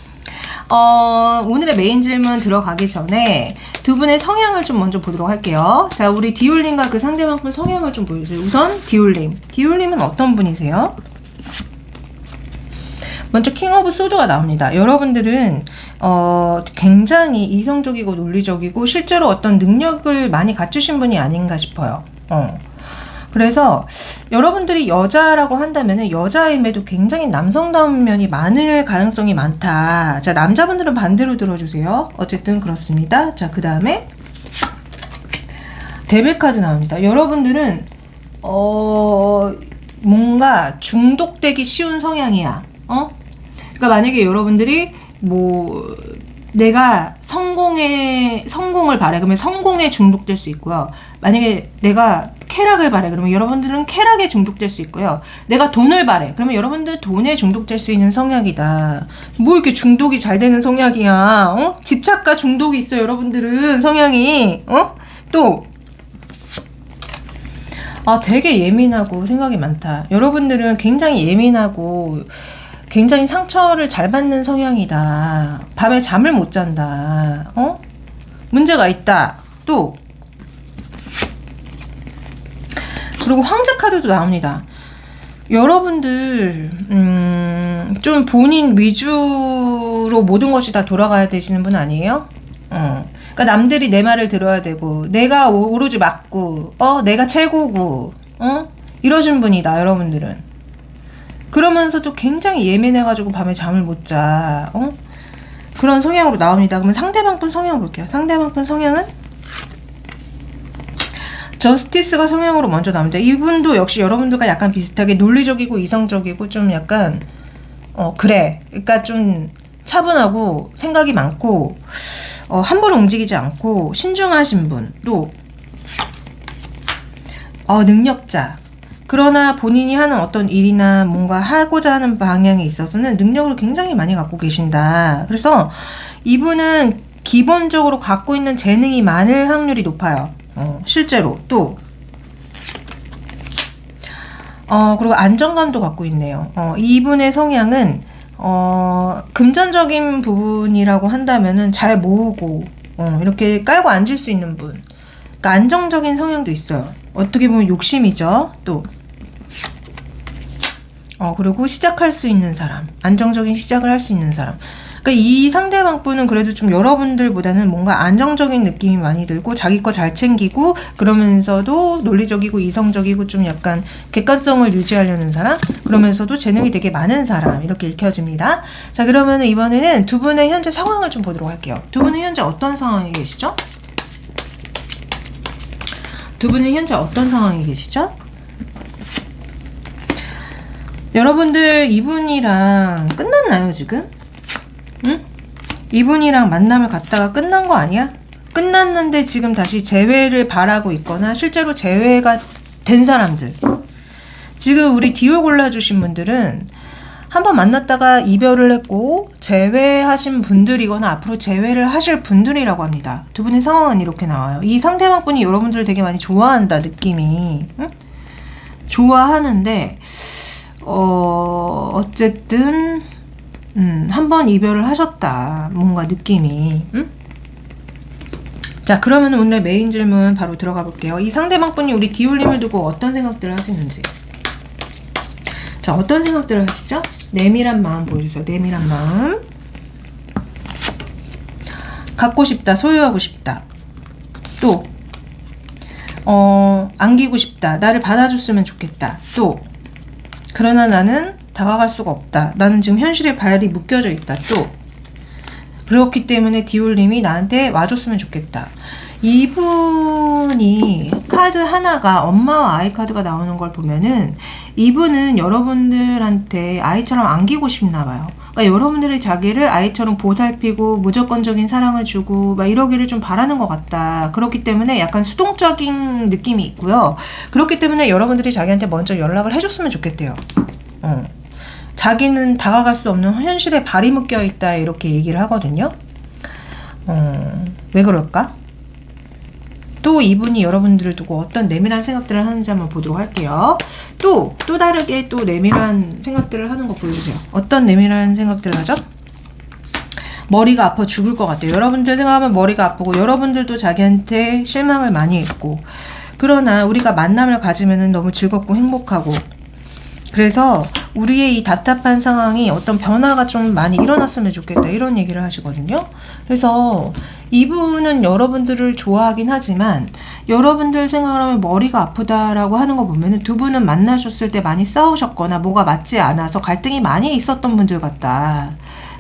오늘의 메인 질문 들어가기 전에 두 분의 성향을 좀 먼저 보도록 할게요. 자, 우리 디올님과 그 상대방 분 성향을 좀 보여주세요. 우선 디올님. 디올님은 어떤 분이세요? 먼저 킹 오브 소드가 나옵니다. 여러분들은 굉장히 이성적이고 논리적이고 실제로 어떤 능력을 많이 갖추신 분이 아닌가 싶어요. 그래서 여러분들이 여자라고 한다면은 여자임에도 굉장히 남성다운 면이 많을 가능성이 많다. 자, 남자분들은 반대로 들어주세요. 어쨌든 그렇습니다. 자, 그 다음에 데빌 카드 나옵니다. 여러분들은 뭔가 중독되기 쉬운 성향이야. 그러니까 만약에 여러분들이 뭐 내가 성공을 바래 그러면 성공에 중독될 수 있고요. 만약에 내가 쾌락을 바래 그러면 여러분들은 쾌락에 중독될 수 있고요. 내가 돈을 바래 그러면 여러분들 돈에 중독될 수 있는 성향이다. 뭐 이렇게 중독이 잘 되는 성향이야. 집착과 중독이 있어요. 여러분들은 성향이 또 되게 예민하고 생각이 많다. 여러분들은 굉장히 예민하고 굉장히 상처를 잘 받는 성향이다. 밤에 잠을 못 잔다. 문제가 있다. 또 그리고 황제 카드도 나옵니다. 여러분들 좀 본인 위주로 모든 것이 다 돌아가야 되시는 분 아니에요? 그러니까 남들이 내 말을 들어야 되고 내가 오로지 맞고 내가 최고고 이러신 분이다. 여러분들은 그러면서도 굉장히 예민해가지고 밤에 잠을 못 자. 그런 성향으로 나옵니다. 그러면 상대방 분 성향 볼게요. 상대방 분 성향은 저스티스가 성향으로 먼저 나옵니다. 이분도 역시 여러분들과 약간 비슷하게 논리적이고 이성적이고 좀 약간 그래. 그러니까 좀 차분하고 생각이 많고 함부로 움직이지 않고 신중하신 분. 또 능력자. 그러나 본인이 하는 어떤 일이나 뭔가 하고자 하는 방향에 있어서는 능력을 굉장히 많이 갖고 계신다. 그래서 이분은 기본적으로 갖고 있는 재능이 많을 확률이 높아요. 실제로. 또 그리고 안정감도 갖고 있네요. 이분의 성향은 금전적인 부분이라고 한다면은 잘 모으고 이렇게 깔고 앉을 수 있는 분. 그러니까 안정적인 성향도 있어요. 어떻게 보면 욕심이죠. 또 그리고 시작할 수 있는 사람. 안정적인 시작을 할 수 있는 사람. 그러니까 이 상대방 분은 그래도 좀 여러분들보다는 뭔가 안정적인 느낌이 많이 들고 자기 거 잘 챙기고 그러면서도 논리적이고 이성적이고 좀 약간 객관성을 유지하려는 사람. 그러면서도 재능이 되게 많은 사람. 이렇게 읽혀집니다. 자, 그러면 이번에는 두 분의 현재 상황을 좀 보도록 할게요. 두 분은 현재 어떤 상황에 계시죠? 두 분은 현재 어떤 상황에 계시죠? 여러분들 이분이랑 끝났나요 지금? 응? 이분이랑 만남을 갖다가 끝난 거 아니야? 끝났는데 지금 다시 재회를 바라고 있거나 실제로 재회가 된 사람들. 지금 우리 디올 골라주신 분들은 한번 만났다가 이별을 했고 재회하신 분들이거나 앞으로 재회를 하실 분들이라고 합니다. 두 분의 상황은 이렇게 나와요. 이 상대방 분이 여러분들을 되게 많이 좋아한다 느낌이. 응? 좋아하는데 어쨌든 한번 이별을 하셨다. 뭔가 느낌이. 응? 자, 그러면 오늘 메인 질문 바로 들어가 볼게요. 이 상대방 분이 우리 디올님을 두고 어떤 생각들을 하시는지. 자, 어떤 생각들을 하시죠? 내밀한 마음 보여주세요. 내밀한 마음. 갖고 싶다. 소유하고 싶다. 또 안기고 싶다. 나를 받아줬으면 좋겠다. 또 그러나 나는 다가갈 수가 없다. 나는 지금 현실에 발이 묶여져 있다. 또 그렇기 때문에 디올님이 나한테 와줬으면 좋겠다. 이분이 카드 하나가 엄마와 아이 카드가 나오는 걸 보면은 이분은 여러분들한테 아이처럼 안기고 싶나 봐요. 그러니까 여러분들이 자기를 아이처럼 보살피고 무조건적인 사랑을 주고 막 이러기를 좀 바라는 것 같다. 그렇기 때문에 약간 수동적인 느낌이 있고요. 그렇기 때문에 여러분들이 자기한테 먼저 연락을 해줬으면 좋겠대요. 자기는 다가갈 수 없는 현실에 발이 묶여 있다 이렇게 얘기를 하거든요. 왜 그럴까? 또 이분이 여러분들을 두고 어떤 내밀한 생각들을 하는지 한번 보도록 할게요. 또 다르게 또 내밀한 생각들을 하는 거 보여주세요. 어떤 내밀한 생각들을 하죠? 머리가 아파 죽을 것 같아요. 여러분들 생각하면 머리가 아프고 여러분들도 자기한테 실망을 많이 했고 그러나 우리가 만남을 가지면 너무 즐겁고 행복하고 그래서 우리의 이 답답한 상황이 어떤 변화가 좀 많이 일어났으면 좋겠다 이런 얘기를 하시거든요. 그래서 이분은 여러분들을 좋아하긴 하지만 여러분들 생각을 하면 머리가 아프다라고 하는 거 보면은 두 분은 만나셨을 때 많이 싸우셨거나 뭐가 맞지 않아서 갈등이 많이 있었던 분들 같다.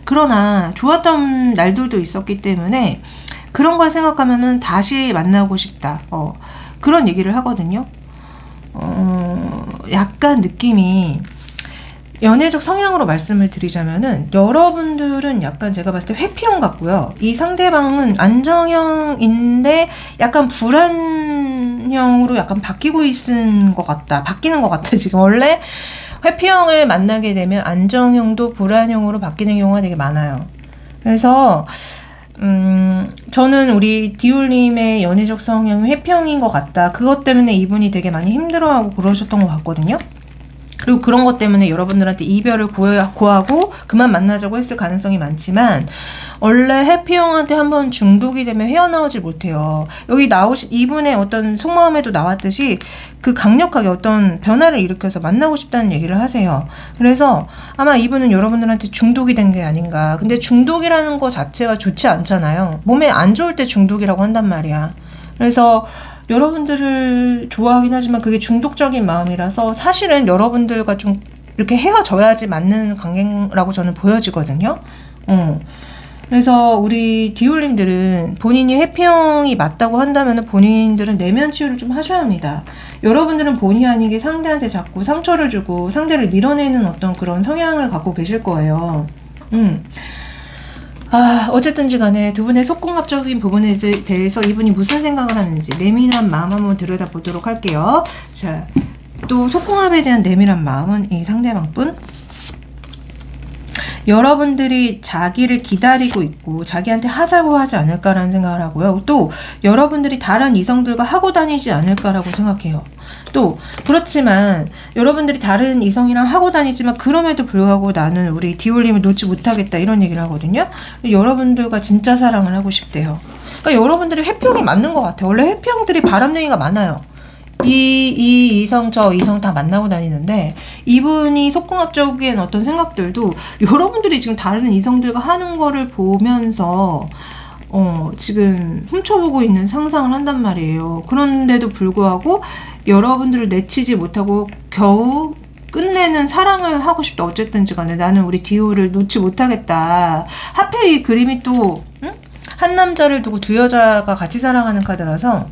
그러나 좋았던 날들도 있었기 때문에 그런 걸 생각하면은 다시 만나고 싶다. 그런 얘기를 하거든요. 약간 느낌이 연애적 성향으로 말씀을 드리자면은 여러분들은 약간 제가 봤을 때 회피형 같고요. 이 상대방은 안정형인데 약간 불안형으로 약간 바뀌는 것 같다. 지금 원래 회피형을 만나게 되면 안정형도 불안형으로 바뀌는 경우가 되게 많아요. 그래서 저는 우리 디올님의 연애적 성향이 회피형인 것 같다. 그것 때문에 이분이 되게 많이 힘들어하고 그러셨던 것 같거든요. 그리고 그런 것 때문에 여러분들한테 이별을 고하고 그만 만나자고 했을 가능성이 많지만 원래 해피형한테 한번 중독이 되면 헤어나오질 못해요. 여기 이분의 어떤 속마음에도 나왔듯이 그 강력하게 어떤 변화를 일으켜서 만나고 싶다는 얘기를 하세요. 그래서 아마 이분은 여러분들한테 중독이 된 게 아닌가. 근데 중독이라는 거 자체가 좋지 않잖아요. 몸에 안 좋을 때 중독이라고 한단 말이야. 그래서 여러분들을 좋아하긴 하지만 그게 중독적인 마음이라서 사실은 여러분들과 좀 이렇게 헤어져야지 맞는 관계라고 저는 보여지거든요. 그래서 우리 디올님들은 본인이 회피형이 맞다고 한다면 본인들은 내면 치유를 좀 하셔야 합니다. 여러분들은 본의 아니게 상대한테 자꾸 상처를 주고 상대를 밀어내는 어떤 그런 성향을 갖고 계실 거예요. 어쨌든지 간에 두 분의 속궁합적인 부분에 대해서 이분이 무슨 생각을 하는지 내밀한 마음 한번 들여다보도록 할게요. 자, 또 속궁합에 대한 내밀한 마음은 이 상대방분 여러분들이 자기를 기다리고 있고 자기한테 하자고 하지 않을까라는 생각을 하고요. 또 여러분들이 다른 이성들과 하고 다니지 않을까라고 생각해요. 또 그렇지만 여러분들이 다른 이성이랑 하고 다니지만 그럼에도 불구하고 나는 우리 디올님을 놓지 못하겠다 이런 얘기를 하거든요. 여러분들과 진짜 사랑을 하고 싶대요. 그러니까 여러분들이 회피형이 맞는 것 같아요. 원래 회피형들이 바람둥이가 많아요. 이 이성 저 이성 다 만나고 다니는데 이분이 속궁합적인 어떤 생각들도 여러분들이 지금 다른 이성들과 하는 거를 보면서 지금 훔쳐보고 있는 상상을 한단 말이에요. 그런데도 불구하고 여러분들을 내치지 못하고 겨우 끝내는 사랑을 하고 싶다. 어쨌든지 간에 나는 우리 디오를 놓지 못하겠다. 하필 이 그림이 또 한 남자를 두고 두 여자가 같이 사랑하는 카드라서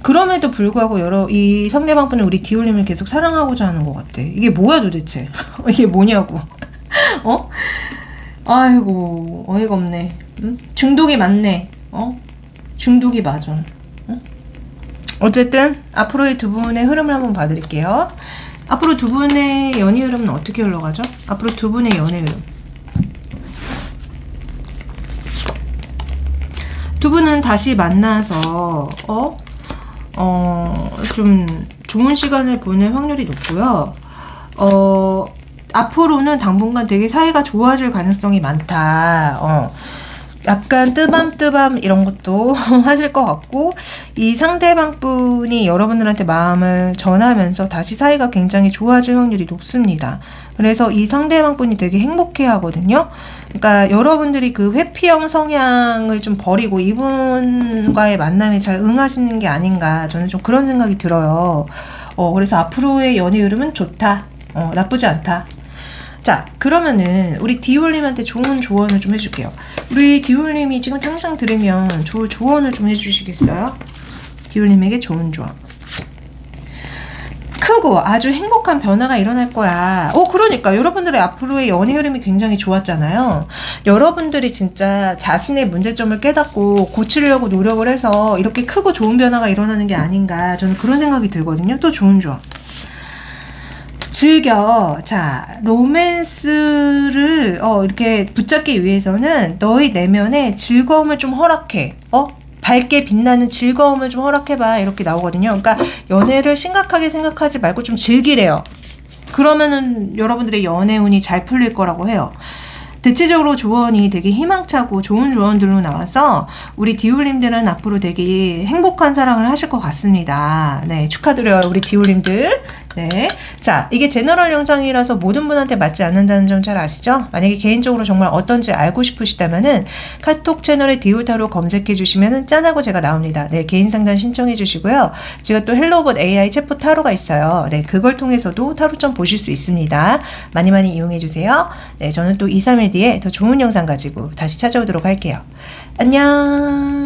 그럼에도 불구하고 이 상대방분은 우리 디올님을 계속 사랑하고자 하는 것 같아. 이게 뭐야 도대체? 이게 뭐냐고. 아이고 어이가 없네. 중독이 맞네. 중독이 맞아. 어쨌든 앞으로의 두 분의 흐름을 한번 봐드릴게요. 앞으로 두 분의 연애 흐름은 어떻게 흘러가죠? 앞으로 두 분의 연애 흐름. 두 분은 다시 만나서 좀 좋은 시간을 보낼 확률이 높고요. 앞으로는 당분간 되게 사이가 좋아질 가능성이 많다. 약간 뜨밤뜨밤 이런 것도 하실 것 같고 이 상대방 분이 여러분들한테 마음을 전하면서 다시 사이가 굉장히 좋아질 확률이 높습니다. 그래서 이 상대방 분이 되게 행복해 하거든요. 그러니까 여러분들이 그 회피형 성향을 좀 버리고 이분과의 만남에 잘 응하시는 게 아닌가 저는 좀 그런 생각이 들어요. 그래서 앞으로의 연애 흐름은 좋다. 나쁘지 않다. 자, 그러면은 우리 디올님한테 좋은 조언을 좀 해줄게요. 우리 디올님이 지금 당장 들으면 좋은 조언을 좀 해주시겠어요? 디올님에게 좋은 조언. 크고 아주 행복한 변화가 일어날 거야. 그러니까 여러분들의 앞으로의 연애 흐름이 굉장히 좋았잖아요. 여러분들이 진짜 자신의 문제점을 깨닫고 고치려고 노력을 해서 이렇게 크고 좋은 변화가 일어나는 게 아닌가 저는 그런 생각이 들거든요. 또 좋은 조언. 즐겨. 자, 로맨스를 이렇게 붙잡기 위해서는 너의 내면에 즐거움을 좀 허락해. 밝게 빛나는 즐거움을 좀 허락해봐. 이렇게 나오거든요. 그러니까 연애를 심각하게 생각하지 말고 좀 즐기래요. 그러면은 여러분들의 연애 운이 잘 풀릴 거라고 해요. 대체적으로 조언이 되게 희망차고 좋은 조언들로 나와서 우리 디올님들은 앞으로 되게 행복한 사랑을 하실 것 같습니다. 네, 축하드려요. 우리 디올님들. 네. 자, 이게 제너럴 영상이라서 모든 분한테 맞지 않는다는 점 잘 아시죠? 만약에 개인적으로 정말 어떤지 알고 싶으시다면은 카톡 채널에 디오타로 검색해 주시면은 짠하고 제가 나옵니다. 네, 개인 상담 신청해 주시고요. 제가 또 헬로봇 AI 챗봇 타로가 있어요. 네, 그걸 통해서도 타로점 보실 수 있습니다. 많이 많이 이용해 주세요. 네, 저는 또 2, 3일 뒤에 더 좋은 영상 가지고 다시 찾아오도록 할게요. 안녕.